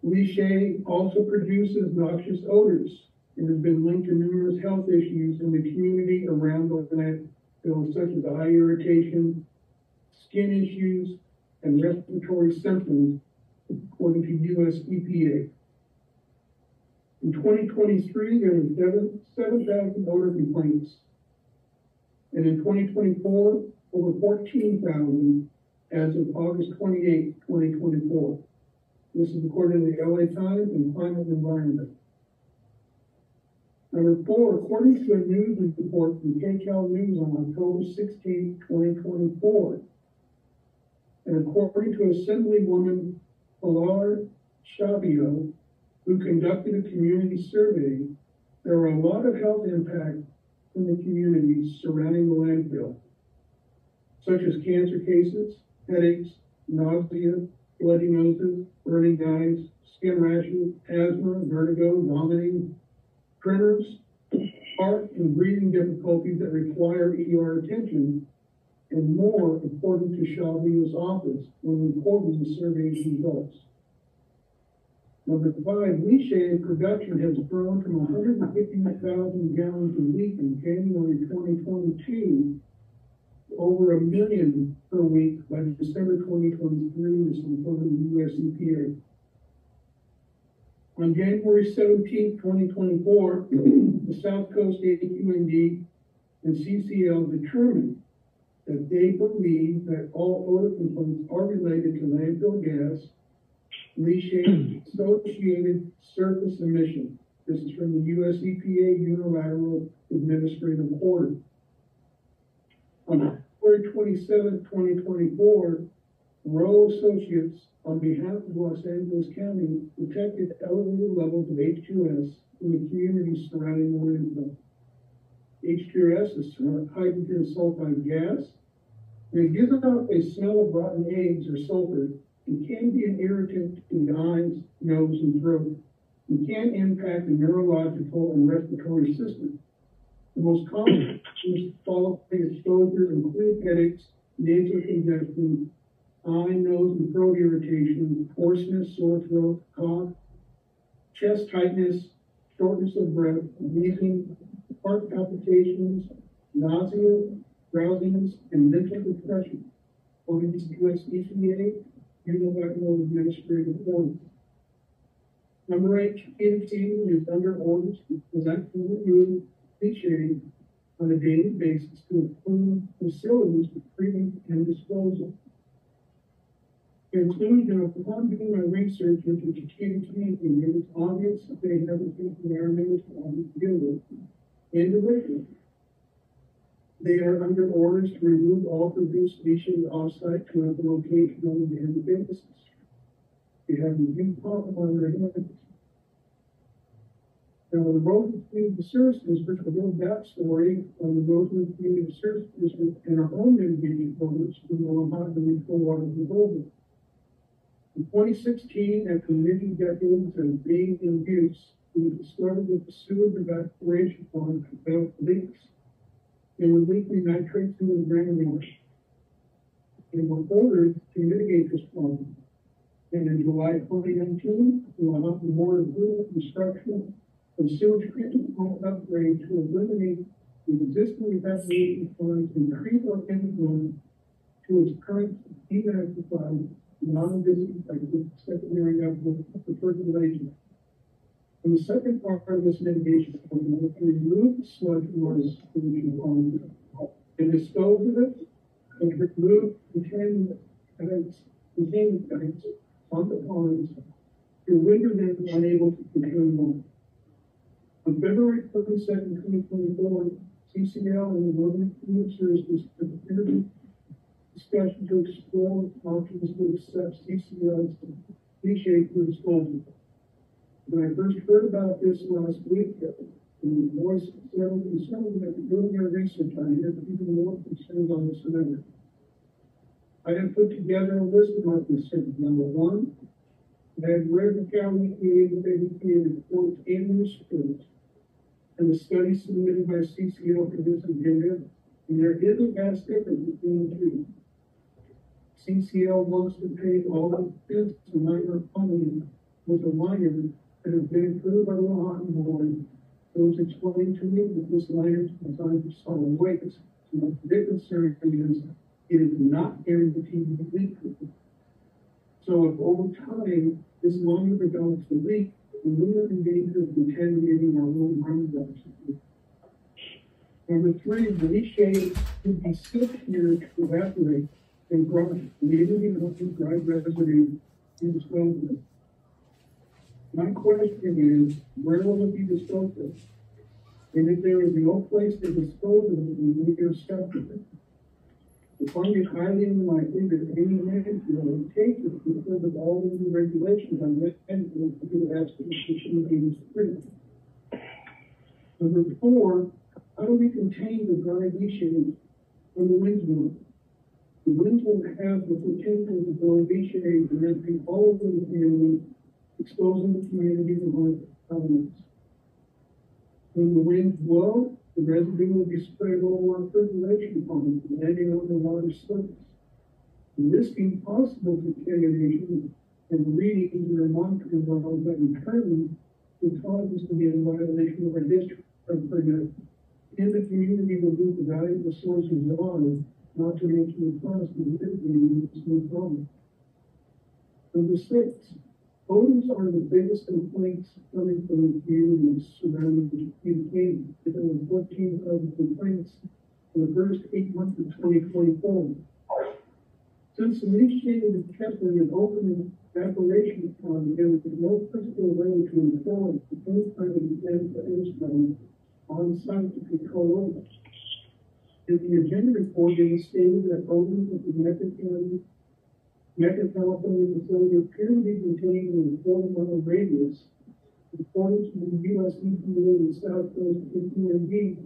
Leachate also produces noxious odors and has been linked to numerous health issues in the community around the landfill, such as eye irritation, skin issues, and respiratory symptoms, according to US EPA. In 2023, there were 7,000 odor complaints. And in 2024, over 14,000 as of August 28, 2024. This is according to the LA Times and Climate and Environment. Number four, according to a news report from KCAL News on October 16, 2024, and according to Assemblywoman Pilar Shabio, who conducted a community survey, there are a lot of health impacts in the communities surrounding the landfill, such as cancer cases, headaches, nausea, bloody noses, burning eyes, skin rashes, asthma, vertigo, vomiting, tremors, heart and breathing difficulties that require ER attention, and more, according to Shabio's office when reporting the survey's results. Number five, leachate production has grown from 150,000 gallons a week in January 2022 to over 1 million per week by December 2023, this is from the US EPA. On January 17, 2024, the South Coast AQMD and CCL determined that they believe that all odor complaints are related to landfill gas, leachate, associated surface emissions. This is from the US EPA Unilateral Administrative Order. On February 27, 2024, Rowe Associates, on behalf of Los Angeles County, detected elevated levels of H2S in the communities surrounding the landfill. H2S is hydrogen sulfide gas, and it gives out a smell of rotten eggs or sulfur, and can be an irritant to the eyes, nose, and throat, and can impact the neurological and respiratory system. The most common is following exposure include headaches, nasal congestion, eye, nose, and throat irritation, hoarseness, sore throat, cough, chest tightness, shortness of breath, wheezing, heart palpitations, nausea, drowsiness, and mental depression. According to the US EPA, Unilateral Administrative Order. Number 8, Chiquita Canyon is under orders to present and remove leachate on a daily basis to improve facilities for treatment and disposal. In conclusion, upon doing my research into Chiquita Canyon, it is obvious that they have an environmental problem to deal with. Individually, they are under orders to remove all produced leachate offsite to a location on the end basis. You have review problem on your hands. Now, the Roseland Community Service District, a little backstory on the Roseland Community Service District and our own individual voters who know how to reach the water of the Roseland. In 2016, after many decades of being in use, we discovered that the sewage evaporation pond developed leaks. They were leaking nitrates into the groundwater. And were ordered to mitigate this problem. And in July 2019, we went up with more approval construction of sewage treatment plant upgrade to eliminate the existing evaporation pond and increase our influence to its current denaturalized, non-disinfected secondary level of fertilization. And the second part of this mitigation plan was to remove the sludge from our solution pond and dispose of it and remove contaminant tanks on the ponds to render them unable to contain water. On February 22nd, 2024, CCL and the Northern Community Services conducted discussion to explore options to accept CCL's initiate for disposal. When I first heard about this last week, the voice of several concerns that doing their research on it, even more concerned on this matter. I have put together a list of my concerns. Number one, I have read the county EPA reports and reports and the study submitted by CCL for this agenda, and there is a vast difference between the two. CCL wants to pay all the expense to minor funding with a liner that has been approved by the Lawton Board. It was explained to me that this liner is designed for solid waste. So the concern is it is not guaranteed to leak. So if over time this liner develops a leak, we are in danger of contaminating our own groundwater system. Number three, the leachate would be still here to evaporate and dry, leaving the dry residue in the well. My question is, where will it be disposed of? And if there is no place to dispose of it, we need to stop it. I find it highly unlikely that any landfill will take it because of all the new regulations on landfills to ask for efficient being free. Number four, how do we contain the dry leachate from the winds blow? The winds will have the potential to blow leachate and empty all of the community, exposing the community to harmful elements. When the winds blow, the residue will be spread over our circulation pond, landing on the water surface, risking possible contamination and readings and monitoring wells that in turn would cause us to be in violation of our district permit. And the community will lose the valuable sources of water, not to mention the cost of mitigating this new problem. Number six, odors are the biggest complaints coming from the communities surrounding Katy. There were 14,000 complaints in the first 8 months of 2024. Since the leachate is kept in an open evaporation pond, there is no physical way to employ any kind of defense on site to control odors. In the agenda report, it is stated that odors of the Mecca, California facility appear to be contained in a 40-mile radius. According to the U.S. EPA and South Coast EPA,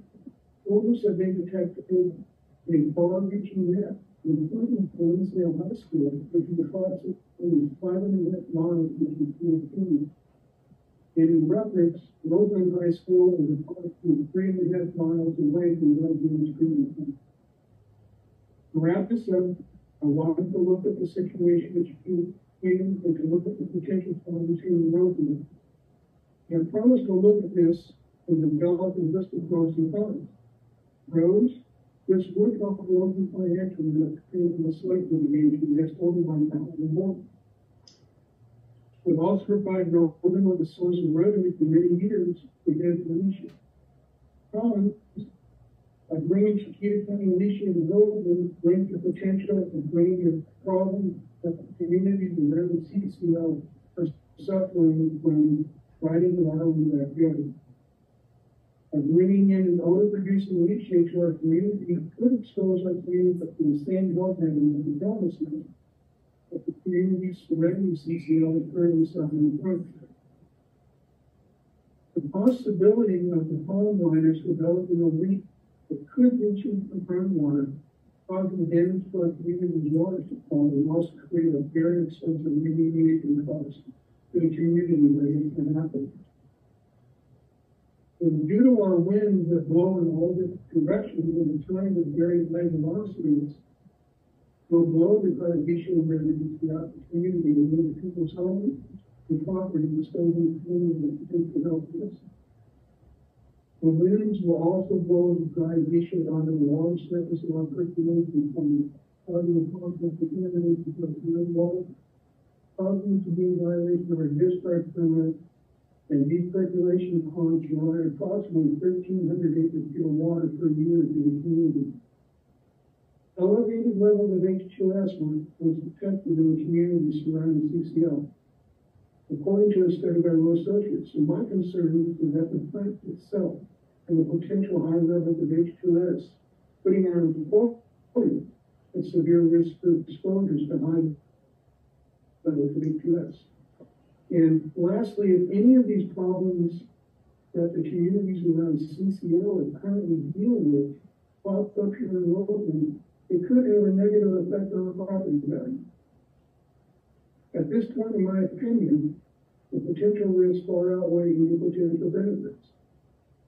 odors have been detected in a far-reaching net, including Winsdale High School, which is approximately 5.5 miles from Katy. And in reference, Roseland High School is approximately 3.5 miles away from Roseland Treatment Plant. To wrap this up, I wanted to look at the situation that you and to look at the potential problems here in Roseland. I promised to look at this and develop a list of pros and cons. Pros, this would help Roseland financially with the slate litigation that's $41,000 more. Would also provide Roseland with a source of revenue for many years within the leadership. Cons, by bringing Chiquita County leadership to Roseland brings the potential of bringing the problem that the communities around CCL are suffering from riding along with that river. By bringing in an odor-producing leachate to our community could expose our community to the same water and the development. of the community surrounding CCL is currently suffering from. The possibility of the palm liners developing a leak that could reach into the groundwater, causing damage to our community's water supply, and also create a very expensive remediation cost to the community where it can happen. And due to our winds that blow in all different directions and the terrain with very high velocities, will blow the gravitational waves throughout the community and into people's homes and properties, so the community can help this. The winds will also blow the gravtation onto the water surface of our circulation point, causing the constant contamination of the water, causing to be in violation of our discharge permit, and decirculation ponds provide approximately 1,300 acre-feet of water per year to the community. Elevated levels of H2S was detected in the community surrounding CCL. According to a study by Lowe Associates, so my concern is that the plant itself and the potential high levels of H2S putting our employees at severe risk for exposures to high levels of H2S. And lastly, if any of these problems that the communities around CCL are currently dealing with pop up here in Logan, it could have a negative effect on our property value. At this point, in my opinion, the potential risks far outweigh any potential benefits.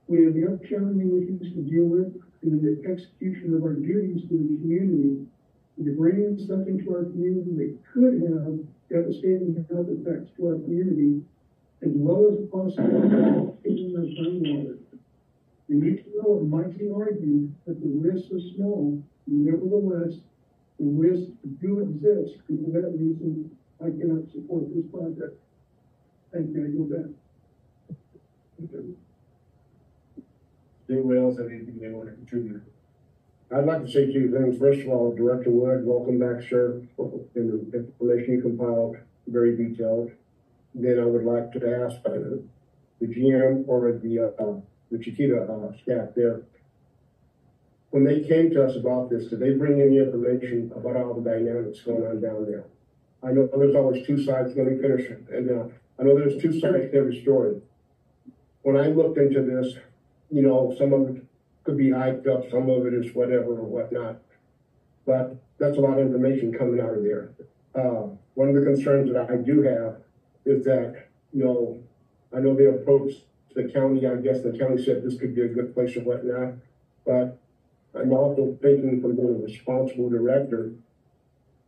We have the upcoming issues to deal with in the execution of our duties to the community, and to bring in something to our community that could have devastating health effects to our community, as well as the possibility of taking our groundwater. And each though it might be argued that the risks are small, nevertheless, the risks do exist, and for that reason, I cannot support this project. Thank you, I go back. Anyone else have anything they want to contribute? I'd like to say two things. First of all, Director Wood, welcome back, sir. And the information you compiled, very detailed. Then I would like to ask the GM or the Chiquita staff there, when they came to us about this, did they bring any information about all the dynamics going on down there? I know there's always two sides. Let me finish. And I know there's two sides to every story. When I looked into this, you know, some of it could be hyped up, some of it is whatever or whatnot. But that's a lot of information coming out of there. One of the concerns that I do have is that, you know, I know they approached the county. I guess the county said this could be a good place or whatnot. But I'm also thinking from being a responsible director,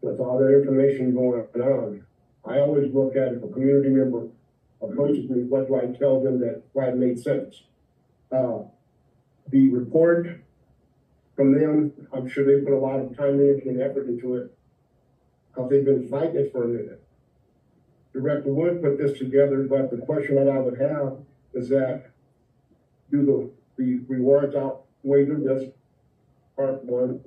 with all that information going on, I always look at if a community member approaches me, what do I tell them that why it made sense? The report from them, I'm sure they put a lot of time, energy, and effort into it because they've been fighting it for a minute. Director Wood put this together, but the question that I would have is that do the rewards outweigh the risk? Part one.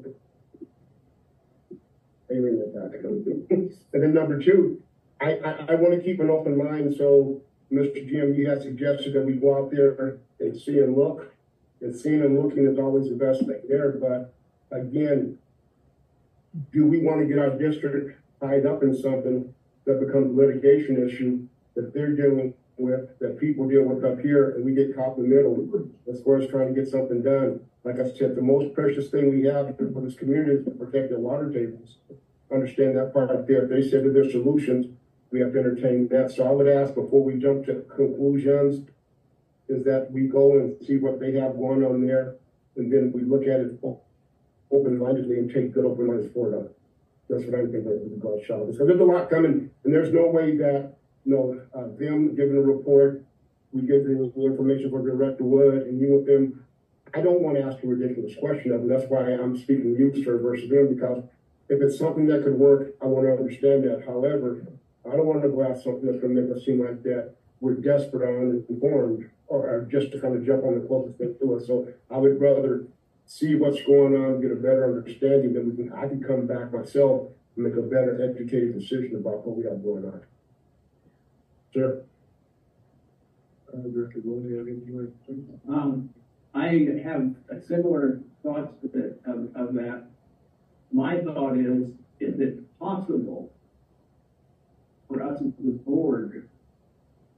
And then number two, I want to keep an open mind. So, Mr. Jim, you had suggested that we go out there and see and look. And seeing and looking is always the best thing there. But again, do we want to get our district tied up in something that becomes a litigation issue that they're dealing with, that people deal with up here, and we get caught in the middle as far as trying to get something done? Like I said, the most precious thing we have for this community is to protect their water tables. Understand that part up there. If they said that there's solutions, we have to entertain that. So I would ask, before we jump to conclusions, is that we go and see what they have going on there, and then we look at it open-mindedly and take good open-minded support on it. That's what I'm thinking with regards to Charlotte. So there's a lot coming, and there's no way that, you know, them giving a report, we give them the information for Director Wood, and you with them. I don't want to ask a ridiculous question of them. That's why I'm speaking to you, sir, versus them, because if it's something that could work, I want to understand that. However, I don't want to go after something that's going to make us seem like that we're desperate or uninformed, or just to kind of jump on the closest thing to us. So I would rather see what's going on, get a better understanding, then I can come back myself and make a better educated decision about what we have going on. Sure. Director Wood, do you have anything you want to say? I have a similar thoughts of that. My thought is it possible for us as the board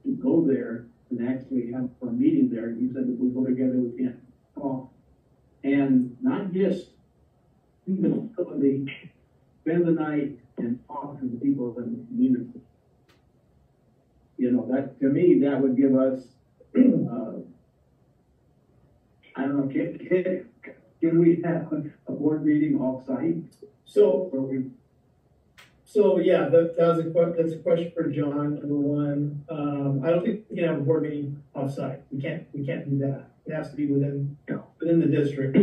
to go there and actually have a meeting there. You said if we go together, we can't talk. And not just the facility, spend the night and talk to the people in the community. You know, that, to me, that would give us, I don't know, can we have a board meeting off-site? So, Where we, yeah, that's a question for John, number one. I don't think we can have a board meeting off-site. We can't do that. It has to be within the district.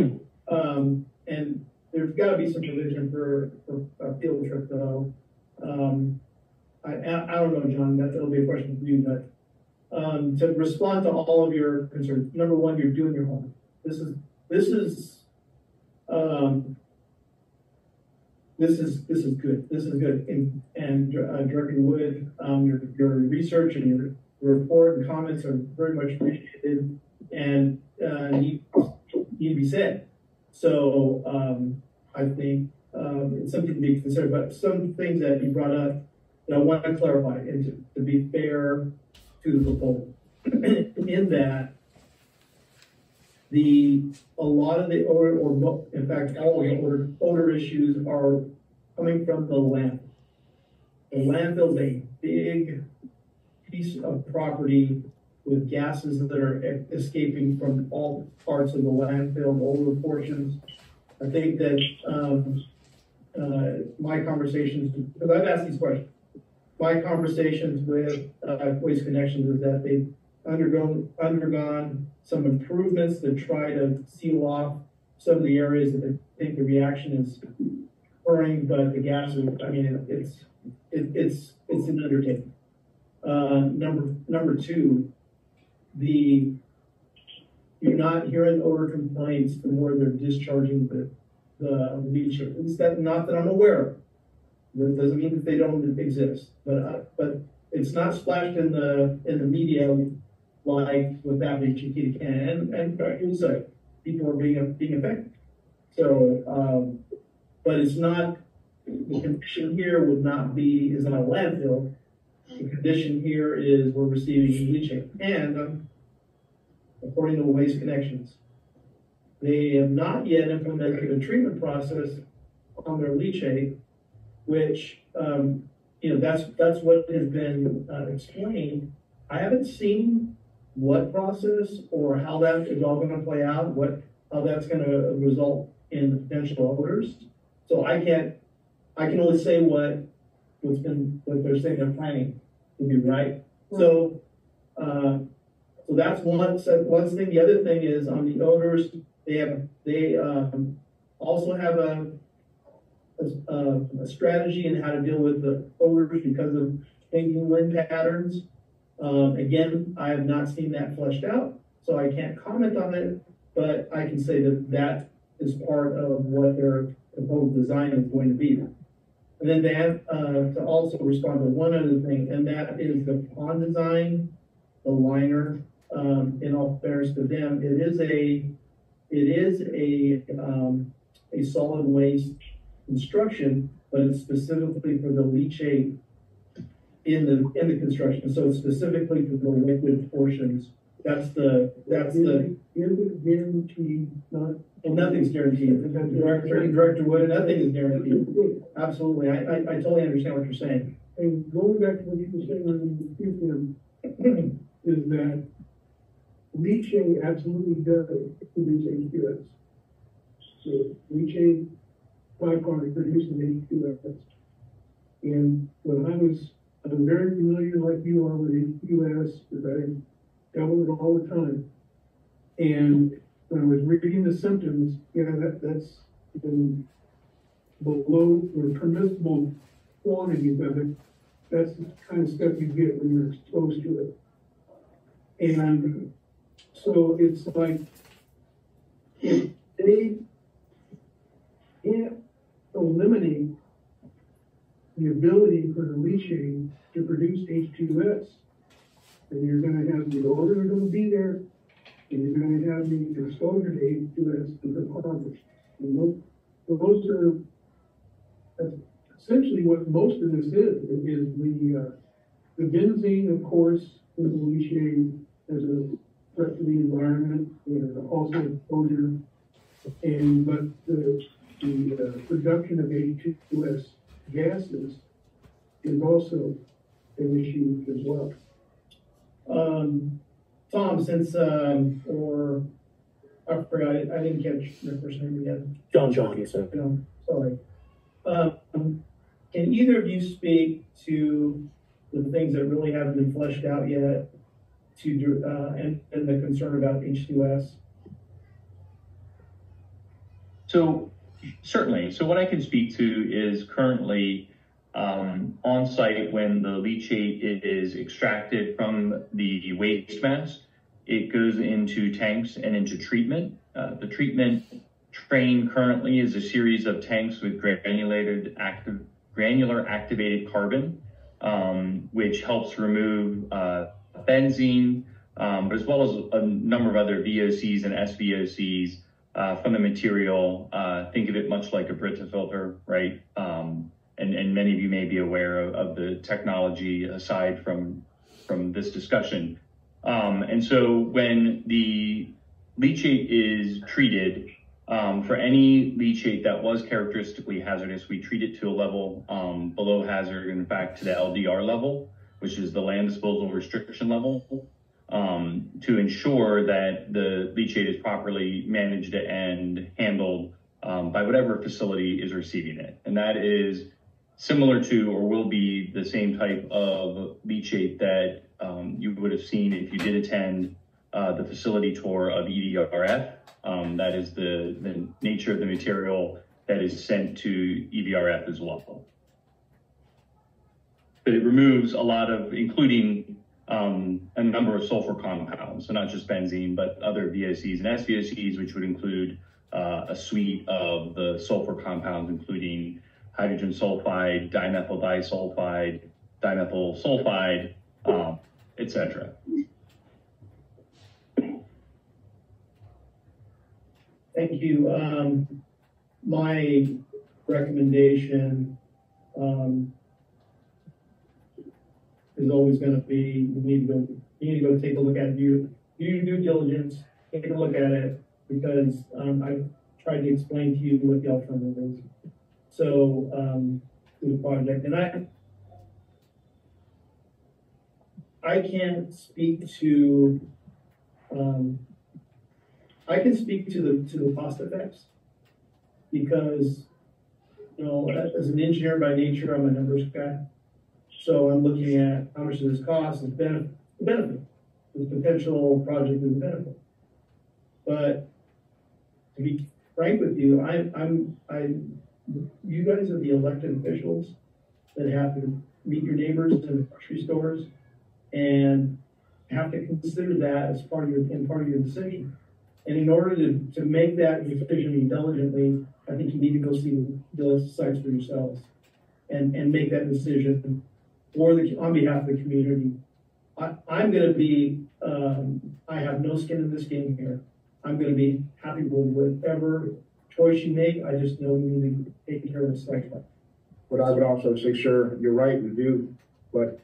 And there's gotta be some provision for a field trip though. I don't know, John, that'll be a question for you, but, to respond to all of your concerns, number one, you're doing your homework. This is good. This is good. And Director Wood, your research and your report and comments are very much appreciated and need to be said. So I think it's something to be considered. But some things that you brought up that I want to clarify and to be fair to the proposal, in that a lot of the odor, or in fact, all of the odor issues are coming from the landfill. The landfill is a big piece of property with gases that are escaping from all parts of the landfill, the older portions. I think that my conversations, because I've asked these questions, my conversations with Waste Connections is that they've undergone some improvements to try to seal off some of the areas that they think the reaction is occurring, but the gases, I mean, it's an undertaking. Number two, you're not hearing odor complaints from where they're discharging the leachate. At least not that I'm aware of. That doesn't mean that they don't exist, but it's not splashed in the media like what's happening in Chiquita Canyon, and also people are being affected. So, but it's not, the condition here is not a landfill. The condition here is we're receiving leachate. And according to Waste Connections, they have not yet implemented a treatment process on their leachate, which, that's what has been explained. I haven't seen what process or how that is all going to play out, how that's going to result in potential odors. So I can only say what they're saying they're planning to do, right? So that's one thing. The other thing is on the odors, they also have a strategy in how to deal with the odors because of changing wind patterns. Again, I have not seen that fleshed out, so I can't comment on it, but I can say that is part of what their proposed design is going to be. And then to also respond to one other thing, and that is the pond design, the liner. In all fairness to them, it is a solid waste construction, but it's specifically for the leachate in the construction. So it's specifically for the liquid portions. That's the guaranteed, not. Well, nothing's guaranteed. Director Wood, nothing is guaranteed. Absolutely. I totally understand what you're saying. And going back to what you were saying on the is that leachate absolutely does produce H2S. So leachate byproduct producing H2S. And I'm very familiar like you are with H2S because I dealt with it all the time. And when I was reading the symptoms, that's been below or permissible quantities of it. That's the kind of stuff you get when you're exposed to it. And so it's like, if they can't eliminate the ability for the leachate to produce H2S, then you're going to have the odor going to be there, and you're going to have the exposure to H2S to the harvest. And those are, essentially what most of this is the benzene, of course, is leachate as a threat to the environment, also exposure. But the production of H2S gases is also an issue as well. Tom, since, or, I forgot, I didn't catch your first name again. John, you said. No, sorry. Can either of you speak to the things that really haven't been fleshed out yet and the concern about H2S? So certainly. So what I can speak to is currently on site when the leachate is extracted from the waste mass, it goes into tanks and into treatment. The treatment train currently is a series of tanks with granular activated carbon, which helps remove benzene, but as well as a number of other VOCs and SVOCs from the material. Think of it much like a Brita filter, right? And many of you may be aware of the technology aside from this discussion. And so when the leachate is treated, for any leachate that was characteristically hazardous, we treat it to a level below hazard, in fact, to the LDR level, which is the land disposal restriction level, to ensure that the leachate is properly managed and handled by whatever facility is receiving it. And that is similar to, or will be, the same type of leachate that you would have seen if you did attend the facility tour of EDRF. That is the nature of the material that is sent to EVRF as well. But it removes a lot of, including a number of sulfur compounds, so not just benzene, but other VOCs and SVOCs, which would include a suite of the sulfur compounds, including hydrogen sulfide, dimethyl disulfide, dimethyl sulfide, etc. Thank you. My recommendation is always going to be, you need to go take a look at it. Do your due diligence, take a look at it, because I've tried to explain to you what the alternative is. So, to the project, and I can't speak to, I can speak to the cost effects, because, as an engineer by nature, I'm a numbers guy. So I'm looking at how much does this cost, the benefit, the potential project and the benefit. But to be frank with you, you guys are the elected officials that have to meet your neighbors in the grocery stores and have to consider that as part of your decision. And in order to make that decision intelligently, I think you need to go see the sites for yourselves and make that decision on behalf of the community. I'm going to be, I have no skin in this game here. I'm going to be happy with whatever choice you make. I just know you need to take care of the site. But I would also say, sir, you're right, you do. But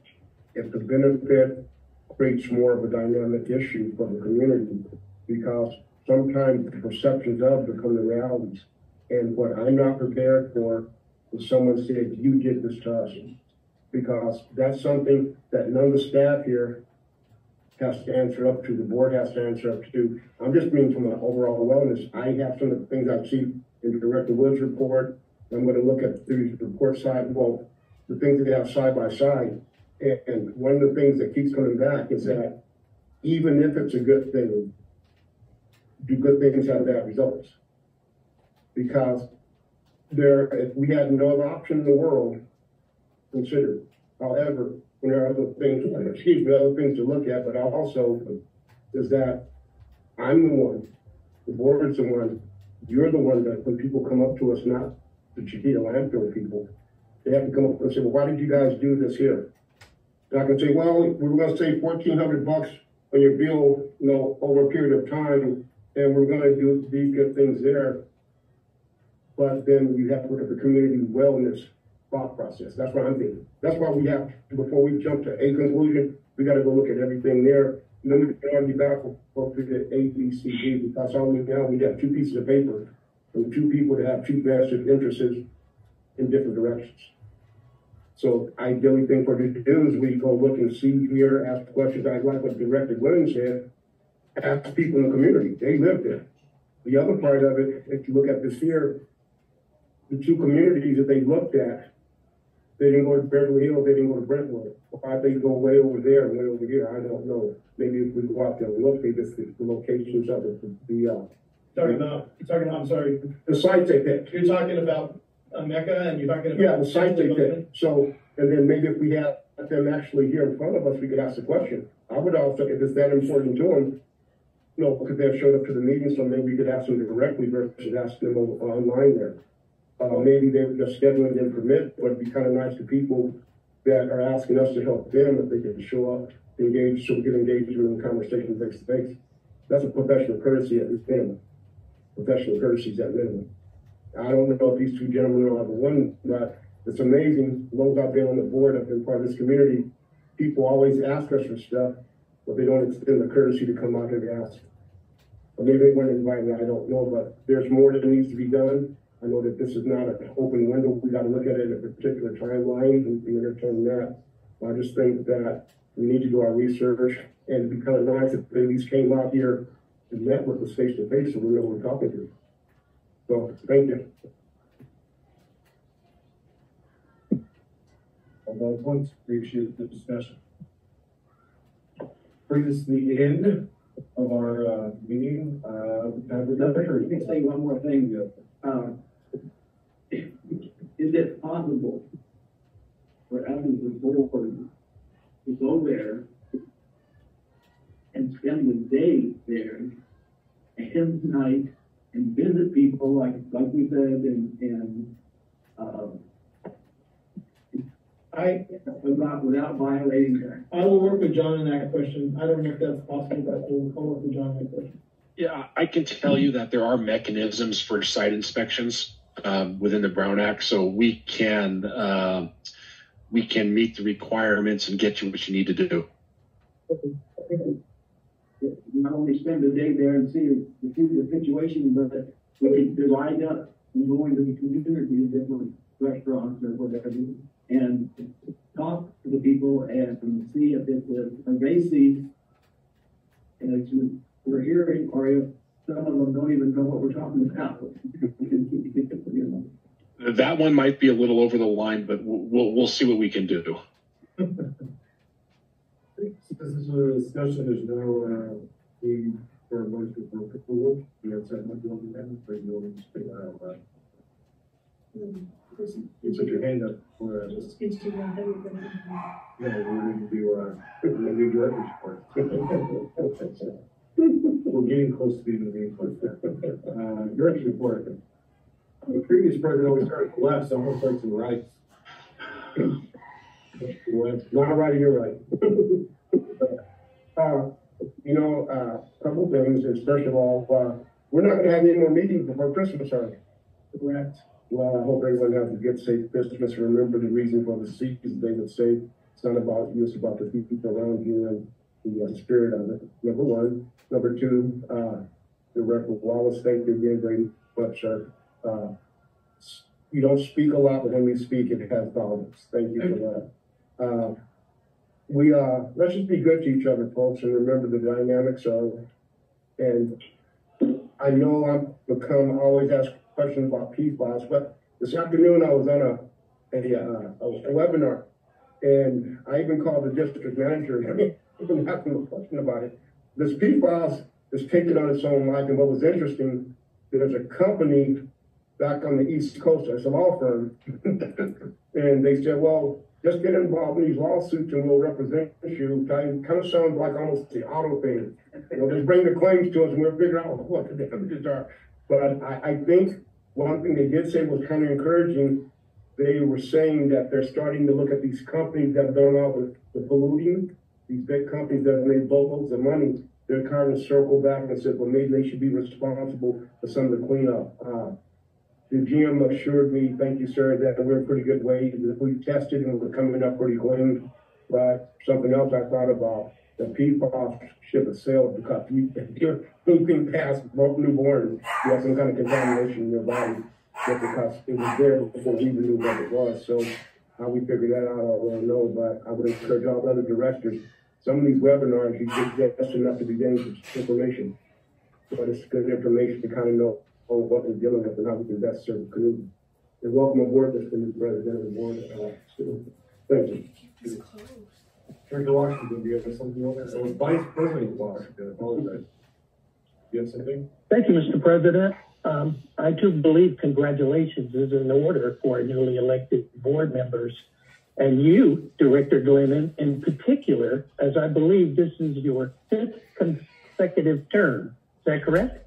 if the benefit creates more of a dynamic issue for the community, because sometimes the perceptions of become the realities. And what I'm not prepared for is someone saying, you did this to us. Because that's something that none of the staff here has to answer up to, the board has to answer up to. I'm just meaning from an overall wellness. I have some of the things I've seen in Director Wood's report. I'm going to look at the report side, well, the things that they have side by side. And one of the things that keeps coming back is that even if it's a good thing, do good things have bad results? Because if we had no other option in the world, consider. However, when there are other things to look at, but also is that I'm the one, the board's the one, you're the one that when people come up to us, not the Chiquita landfill people, they have to come up and say, well, why did you guys do this here? And I can say, well, we're going to save $1,400 on your bill, over a period of time, and we're going to do these good things there. But then you have to look at the community wellness thought process. That's what I'm thinking. That's why we have, before we jump to a conclusion, we gotta go look at everything there. And then we can argue back and forth to the A, B, C, D, because all we now, we have two pieces of paper and two people that have two vested interests in different directions. So I really think what we do is we go look and see here, ask questions. I like what Director Williams said, ask people in the community. They live there. The other part of it, if you look at this here, the two communities that they looked at, they didn't go to Beverly Hills, they didn't go to Brentwood. Why they go way over there and way over here, I don't know. Maybe if we go out there and look, maybe it's the locations of it, You're talking about, I'm sorry, the sites they picked. you're talking about Mecca and you're talking about. Yeah, the sites they picked. So, and then maybe if we had them actually here in front of us, we could ask the question. I would also, if it's that important to them, you know, could they have showed up to the meeting, so maybe we could ask them directly versus asking them online there. Maybe they were just scheduling their permit, but it'd be kind of nice to people that are asking us to help them if they can show up, engage, so we get engagement in conversation face to face. That's a professional courtesy at minimum. Professional courtesies at minimum. I don't know if these two gentlemen are the one, but it's amazing. As long as I've been on the board, I've been part of this community, people always ask us for stuff, but they don't extend the courtesy to come out here to ask. Or maybe they weren't invited, I don't know, but there's more that needs to be done. I know that this is not an open window. We got to look at it in a particular timeline and entertain that. I just think that we need to do our research, and it'd be kind of nice if they at least came out here and met with us face to face so we know what we're talking to. So, thank you. All those points, appreciate the discussion. Brings us to the end of our meeting. Let me say one more thing. Is it possible for us as a board to go there and spend the day there and night and visit people like we said and without violating that? I will work with John on that question. I don't know if that's possible, but I'll work with John on that question. Yeah, I can tell you that there are mechanisms for site inspections within the Brown Act, so we can meet the requirements and get you what you need to do. Not only spend the day there and see the situation, but we can divide up and go into the community, different restaurants or whatever, and talk to the people and see if it's a they see, and as we're hearing, or if some of them don't even know what we're talking about. That one might be a little over the line, but we'll see what we can do. This is a discussion. There's no need for a motion for approval. You have said much over that, but you'll speak out loud. You put your hand up for yeah, we're going to do director's report. We're getting close to being the main point there. Director's report. The previous president always started with the left, so I'm going to start to the right. Not right, you're right. Couple things is, first of all, we're not going to have any more meetings before Christmas, are we? Correct. Well, I hope everyone has a good, safe Christmas. Remember the reason for the season, they would say. It's not about you, it's about the people around you and the spirit of it, number one. Number two, Director Wallace, thank you again very much, sir. You don't speak a lot, but when we speak, it has volumes. Thank you for that. Let's just be good to each other, folks, and remember the dynamics of, and I know I've always ask questions about PFAS, but this afternoon I was on a webinar, and I even called the district manager and even asked him a question about it. This PFAS is taking on its own life, and what was interesting, there's a company back on the East Coast, it's a law firm, and they said, well, just get involved in these lawsuits and we'll represent you. Kind of sounds like almost the auto thing. Just bring the claims to us and we'll figure out what the damages are. But I think one thing they did say was kind of encouraging. They were saying that they're starting to look at these companies that have done all the polluting, these big companies that have made boatloads of money. They're kind of circle back and said, well, maybe they should be responsible for some of the cleanup. The GM assured me, thank you, sir, that we're in pretty good way. That we tested and we're coming up pretty clean. But something else I thought about, the PFAS ship has sailed because you're moving past newborn. You have some kind of contamination in your body just because it was there before we even knew what it was. So how we figure that out, I don't know. But I would encourage all the other directors. Some of these webinars, you get just enough to be dangerous information. But it's good information to kind of know what we're dealing with and how we can best serve the community. And welcome aboard, Mr. President of the board. Thank you. Director Washington, do you have something you want to say? So Vice President Washington, I apologize. Do you have something? Thank you, Mr. President. I too believe congratulations is in order for our newly elected board members. And you, Director Glennon, in particular, as I believe this is your 5th consecutive term. Is that correct?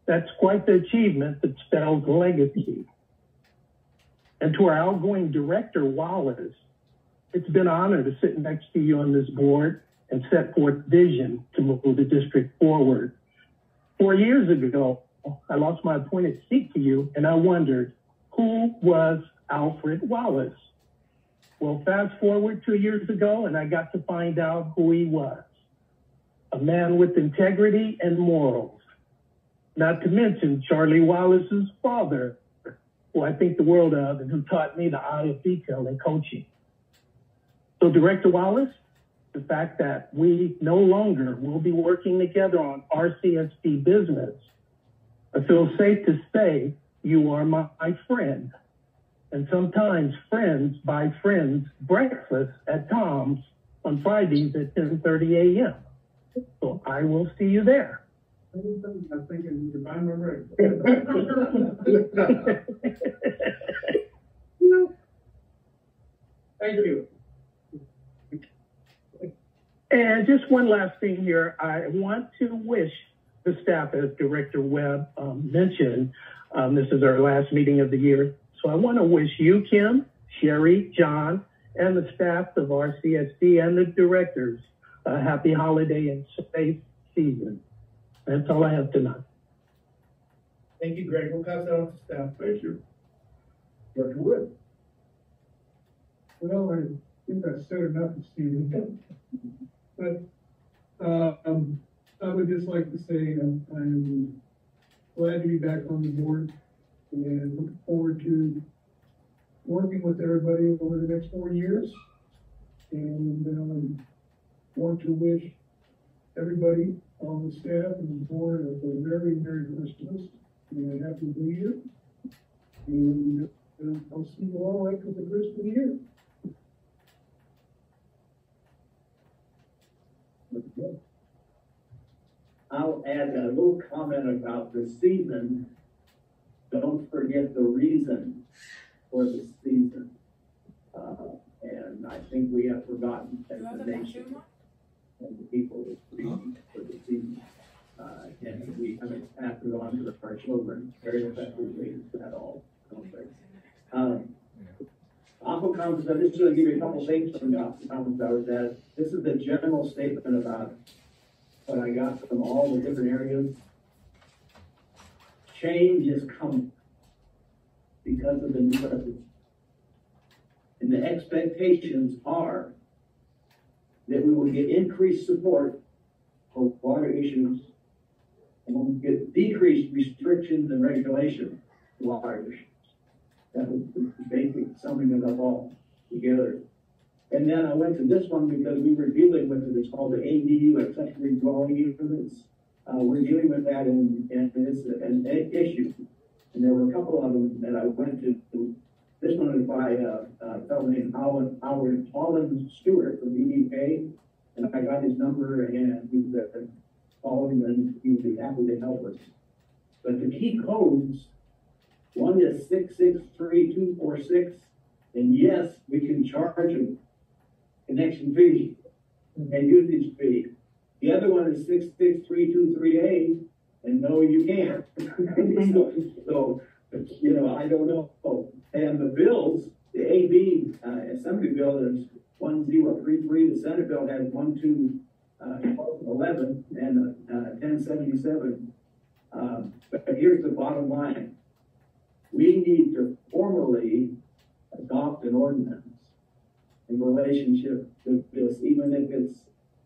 That's quite the achievement that spells legacy. And to our outgoing director, Wallace, it's been an honor to sit next to you on this board and set forth vision to move the district forward. 4 years ago, I lost my appointed seat to you, and I wondered, who was Alfred Wallace? Well, fast forward 2 years ago, and I got to find out who he was. A man with integrity and morals. Not to mention Charlie Wallace's father, who I think the world of and who taught me the eye of detail in coaching. So Director Wallace, the fact that we no longer will be working together on RCSD business, I feel safe to say you are my friend. And sometimes friends buy friends breakfast at Tom's on Fridays at 10:30 a.m. So I will see you there. I was thinking, if I'm right. Thank you. And just one last thing here. I want to wish the staff, as Director Webb mentioned, this is our last meeting of the year. So I want to wish you, Kim, Sherry, John, and the staff of RCSD and the directors a happy holiday and safe season. That's all I have tonight. Thank you, Greg. We'll pass that on to staff. Thank you. Dr. Wood. Well, I think I said enough, Stephen. But I would just like to say I'm glad to be back on the board and look forward to working with everybody over the next 4 years. And want to wish everybody on the staff and the board a very Merry Christmas and a Happy New Year. And I'll see you all after the first of the year. I'll add a little comment about the season. Don't forget the reason for the season. And I think we have forgotten as a nation and the people the reason for the season. And we haven't passed it on to our children very effectively at all. Aqua Conference, I'm just going to give you a couple things from the Aqua Conference I was at. This is the general statement about what I got from all the different areas. Change is coming because of the new president. And the expectations are that we will get increased support for water issues and we'll get decreased restrictions and regulations for water issues. That was the basic summing it up all together. And then I went to this one because we were dealing with it. It's called the ADU, accessory dwelling units. We're dealing with that and it's an issue. And there were a couple of them that I went to. This one is by a fellow named Holland Stewart from EDK. And I got his number and he was called him and he would be happy to help us. But the key codes, one is 663246. And yes, we can charge a connection fee and usage fee. The other one is 663238. And no, you can't. so, you know, I don't know. And the bills, the AB Assembly bill is 1033. The Senate bill has 12 11 and 1077. But here's the bottom line. We need to formally adopt an ordinance in relationship to this, even if it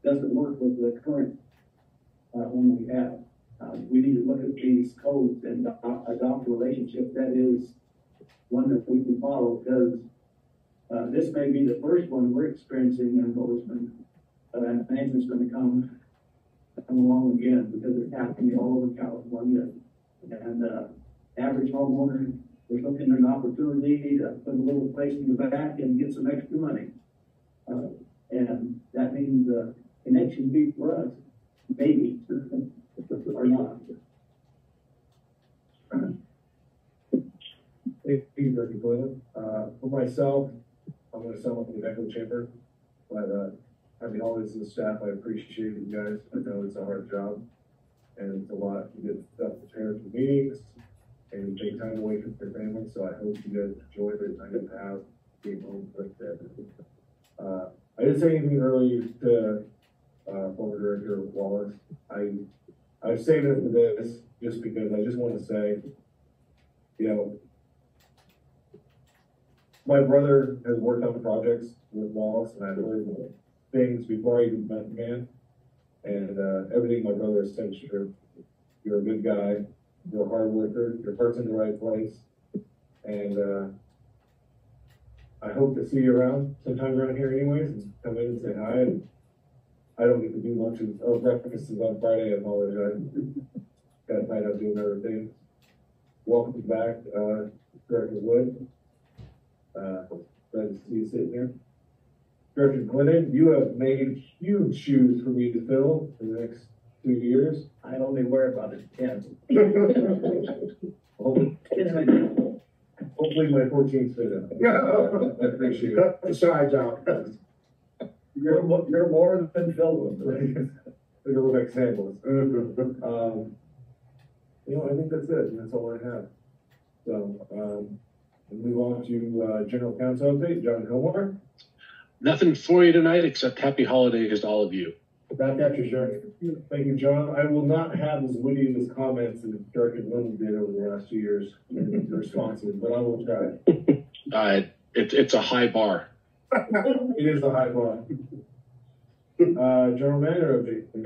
doesn't work with the current one we have. We need to look at these codes and adopt a relationship that is one that we can follow, because this may be the first one we're experiencing in Bozeman, and I think it's going to come along again because it's happening all over California. And average homeowner is looking at an opportunity to put a little place in the back and get some extra money. And that means connection fee for us, maybe, or not. Thank you, Director Glenn. For myself, I'm going to sum up the echo chamber, but happy holidays to the staff. I appreciate you guys. I know it's a hard job, and it's a lot to get stuff prepared for meetings and take time away from your family. So I hope you guys enjoy the time you have being home like that. I didn't say anything earlier to former Director Wallace. I've saved it for this just because I just want to say, you know, my brother has worked on projects with Wallace, and I've heard things before I even met the man. And everything my brother has said is true. You're a good guy. You're a hard worker. Your heart's in the right place. And I hope to see you around sometime around here anyways, and come in and say hi. And I don't get to do lunches or breakfasts on Friday. I apologize. Got tied up doing other things. Welcome back, Director Wood. Glad to see you sitting here. Director Glennon, you have made huge shoes for me to fill for the next 2 years. I only wear about a 10. Hopefully my 14's fit in. I appreciate it. Cut the sides out. You're more than filled with it. They look like sandals. You know, I think that's it. That's all I have. So, we'll move on to General Counsel update. John Hilmar. Nothing for you tonight except happy holidays to all of you. Back at you, sir. Thank you, John. I will not have as witty in his comments as Director Glenn did over the last 2 years in responses, but I will try. It's a high bar. It is a high bar. General Manager update. I'm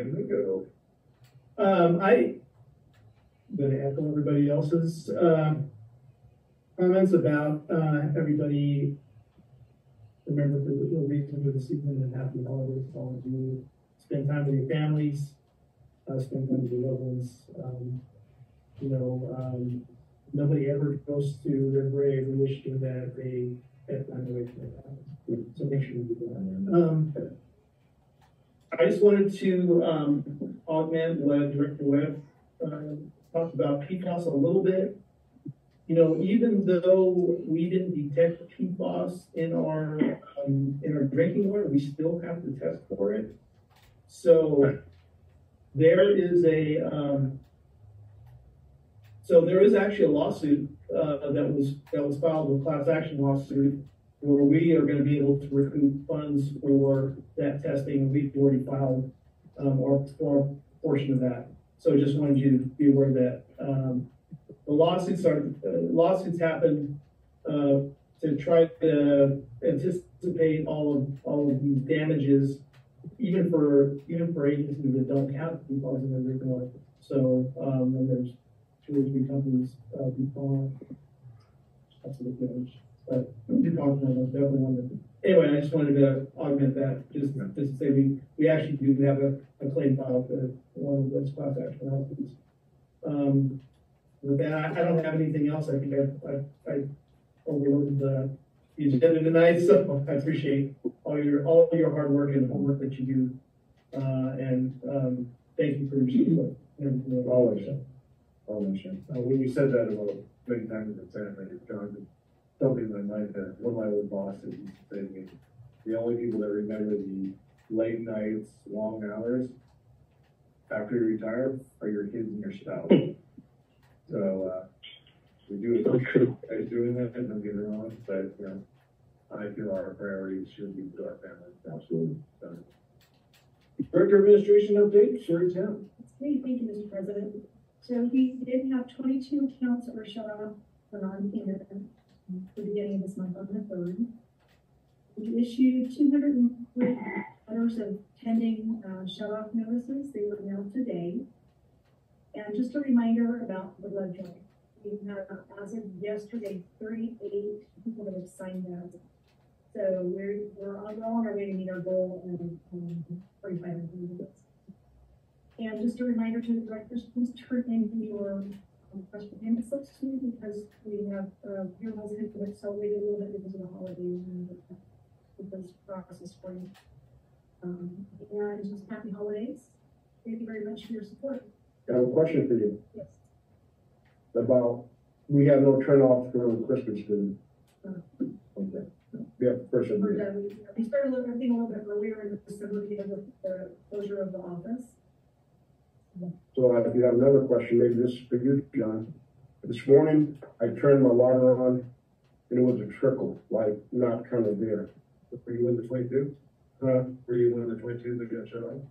going to echo everybody else's comments about everybody. Remember the reason for the season and happy holidays to all of you. Spend time with your families, spend time with your loved ones. Nobody ever goes to their grave wishing that they had time away from their families. So make sure you do that. I just wanted to augment what Director Webb talked about PFAS a little bit. You know, even though we didn't detect PFAS in our drinking water, we still have to test for it. So there is actually a lawsuit that was filed, a class action lawsuit, where we are going to be able to recoup funds for that testing. We've already filed our portion of that. So just wanted you to be aware of that. The lawsuits happen to try to anticipate all of these damages, even for agencies that don't have PFAS in their drinking water. So and there's 2 or 3 companies DuPont, that's a big damage. But DuPont is definitely one that. Anyway, I just wanted to augment that just to say we actually do have a claim file for one of those class action lawsuits. With that, I don't have anything else. I think I overlooked the agenda tonight, so I appreciate all your hard work and homework that you do, and thank you for your support. Always. When you said that about many times in Santa Fe, John, something in my mind that one of my old bosses used to say to me, the only people that remember the late nights, long hours after you retire are your kids and your spouse. So we do appreciate you guys doing that, and don't get me wrong, but you know, I feel our priorities should be to our families. Absolutely. So, Director of Administration update, Sherry Town. Great, thank you, Mr. President. So we did have 22 accounts that were shut off for non-payment for the beginning of this month on the 3rd. We issued 203 letters of pending shut-off notices. They were mailed today. And just a reminder about the blood drive. We have, as of yesterday, 38 people that have signed that. So we're on our way to meet our goal of 4,500 units. And just a reminder to the directors, please turn in your request for payment slips to me because we have payrolls have been accelerated a little bit because of the holidays and with this process for you. And just happy holidays. Thank you very much for your support. I have a question for you Yes. about, we have no turn off during Christmas, do we? Okay. Yeah, first of all. We started everything a little bit earlier in December because of the closure of the office. So if you have another question, maybe this is for you, John. This morning, I turned my water on and it was a trickle, like not kind of there. Were you in the 22? Huh? Were you one of the 22 that got shut off?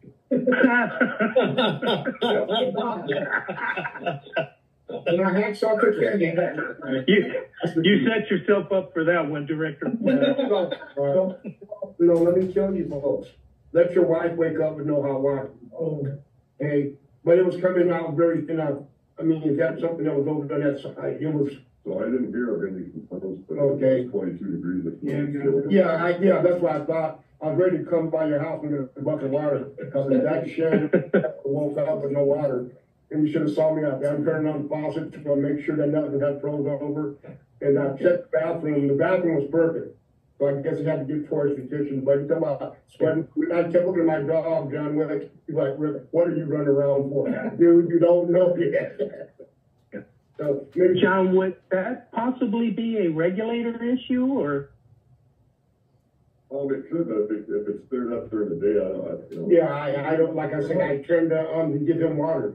And I had something to You set yourself up for that one, Director. No, let me tell you, folks. Let your wife wake up with no hot water. Oh, Hey, but it was coming out very thin out. I mean, if that's something that was over on that side, it was. So I didn't hear of any complaints, but Okay. it was 22 degrees. Yeah, that's what I thought. I was ready to come by your house and get a bucket of water because that shed woke up with no water. And you should have saw me out there. I'm turning on the faucet to make sure that nothing had froze over. And I checked the bathroom. The bathroom was perfect. So I guess I had to get towards the kitchen. But you talking about sweating. I kept looking at my dog, John Wick. He's like, Rick, what are you running around for? Dude, you don't know yet. So maybe John, would that possibly be a regulator issue or? It could, but if it's cleared up during the day, I don't. yeah, I don't, like I said, I turned that on to give him water.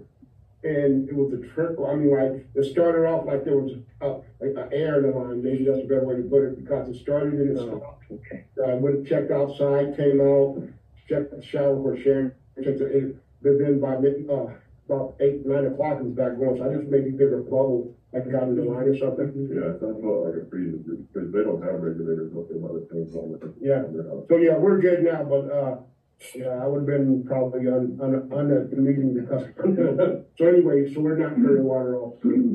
And it was a trickle. I mean, like, it started off like there was like an air in the line. Maybe that's a better way to put it because it started and it stopped. Okay. I went and checked outside, came out, checked the shower for Sharon. Checked it. Then by about 8, 9 o'clock, it was back going. So I just maybe bigger bubble, like got in the line or something. Yeah, it sounds like a freeze because they don't have regulators up in other things on it. Yeah. So yeah, we're good now, but yeah, I would have been probably on the meeting because. So anyway, so we're not turning water off. And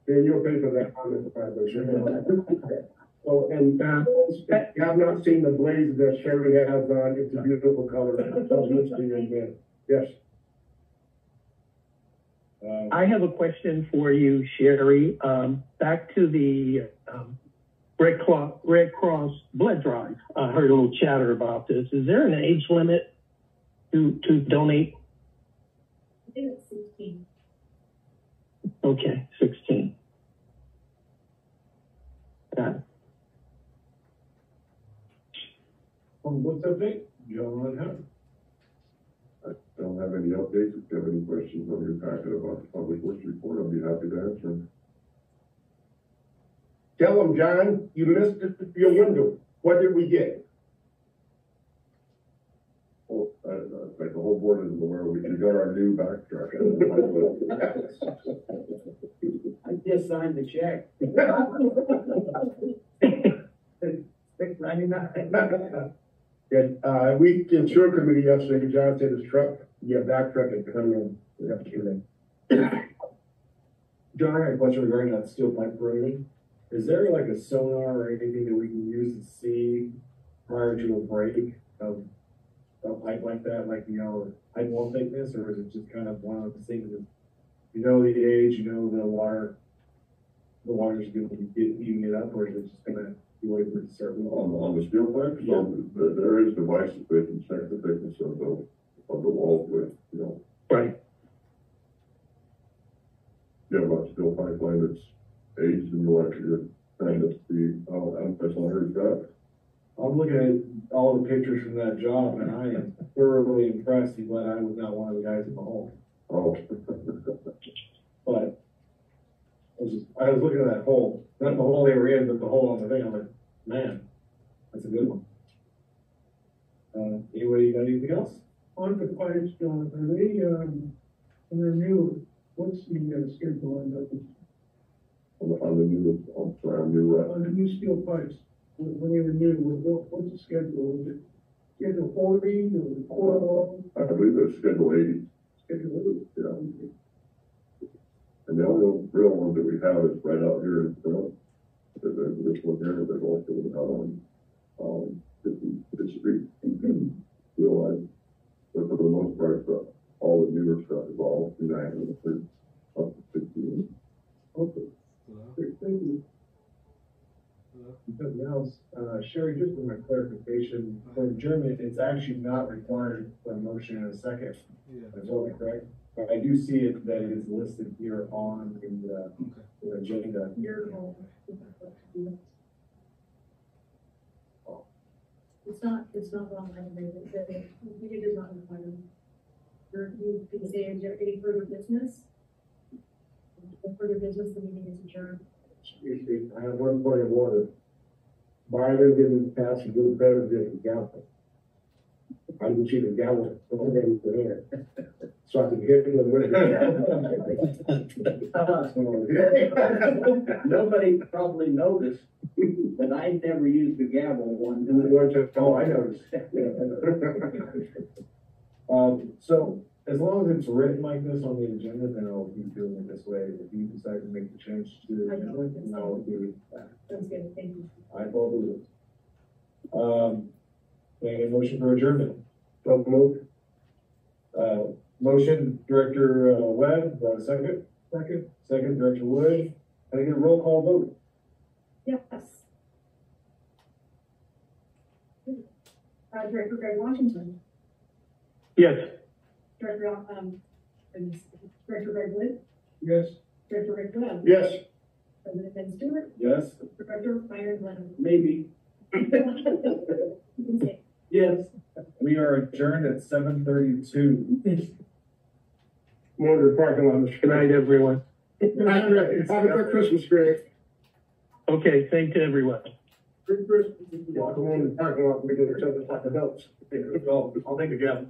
you'll pay for that comment, by the way. So, and if you have not seen the blaze that Sherry has on, it's a beautiful color. Yes. I have a question for you, Sherry. Back to the Red Cross blood drive. I heard a little chatter about this. Is there an age limit to donate? I think it's 16. Okay, 16. Got it. What's update? John Howard. I don't have any updates. If you have any questions on your packet about the public works report, I'll be happy to answer them. Tell them, John, you missed your window. What did we get? Oh, like the whole board is aware, we got our new backtrack. I just signed the check. $6.99. Yeah, we, the insurance committee yesterday, John said his truck, back truck had come in yesterday. John, I got a question regarding that steel pipe corrosion. Is there like a sonar or anything that we can use to see prior to a break of a pipe like that, like, pipe wall thickness, or is it just kind of one of those things that you know the age, you know the water's going to be eating it up, or is it just gonna be waiting for it to start moving? On the steel pipe, Yeah. so there is devices that can check the thickness of the walls with, Right. you have a steel pipeline that's aged and you're actually trying to see how much longer it's got. I'm looking at all the pictures from that job, and I am thoroughly impressed. But I was not one of the guys in the hole. Oh. But I was looking at that hole, not the hole they were in, but the hole on the thing. I'm like, man, that's a good one. Anybody got anything else? On the pipes, John, are they, renew, what's the schedule on that? On the new, I'm sorry, on new, On the new steel pipes, when they renew, what's the schedule? Is it schedule 40 or I believe it's schedule 80. schedule 80? Yeah. And the only real one that we have is right out here in front. There's this one here, there's also out on 50th Street. So but for the most part, all the newer stuff is all 9 up to 15. Okay. Great, thank you. Something else, Sherry, just for my clarification, for adjournment, it's actually not required for a motion in a second. That's all correct. But I do see it that it is listed here on the agenda. It's not wrong, I agree, the meeting does not require. You can say, is there any further business? No further business, the meeting is adjourned. I have one point of order. Byron didn't pass a good president gavel. I didn't see the gavel from there. So I could hit him with it. Nobody probably noticed, but I never used the gavel one time. Oh, I noticed. So as long as it's written like this on the agenda, then I'll keep doing it this way. If you decide to make the change to the agenda, then I'll do that. Sounds good, thank you. I will do it. Can I get a motion for adjournment? Don't move. Motion, Director Webb, do I have a second? Second, Director Wood. Can I get a roll call vote? Yes. Director Greg Washington, Yes. Director Greg Wood, Yes. Director Rick Webb, Yes. President Ben Stewart, Yes. Director Byron Leonard. Maybe, You can say, yes. We are adjourned at 7:32. More to the parking lot. Good night, everyone. Have a good Christmas, Greg. Okay, thank you, everyone. Good Christmas. Walk along the parking lot, we can each other talk about. I'll take a gavel.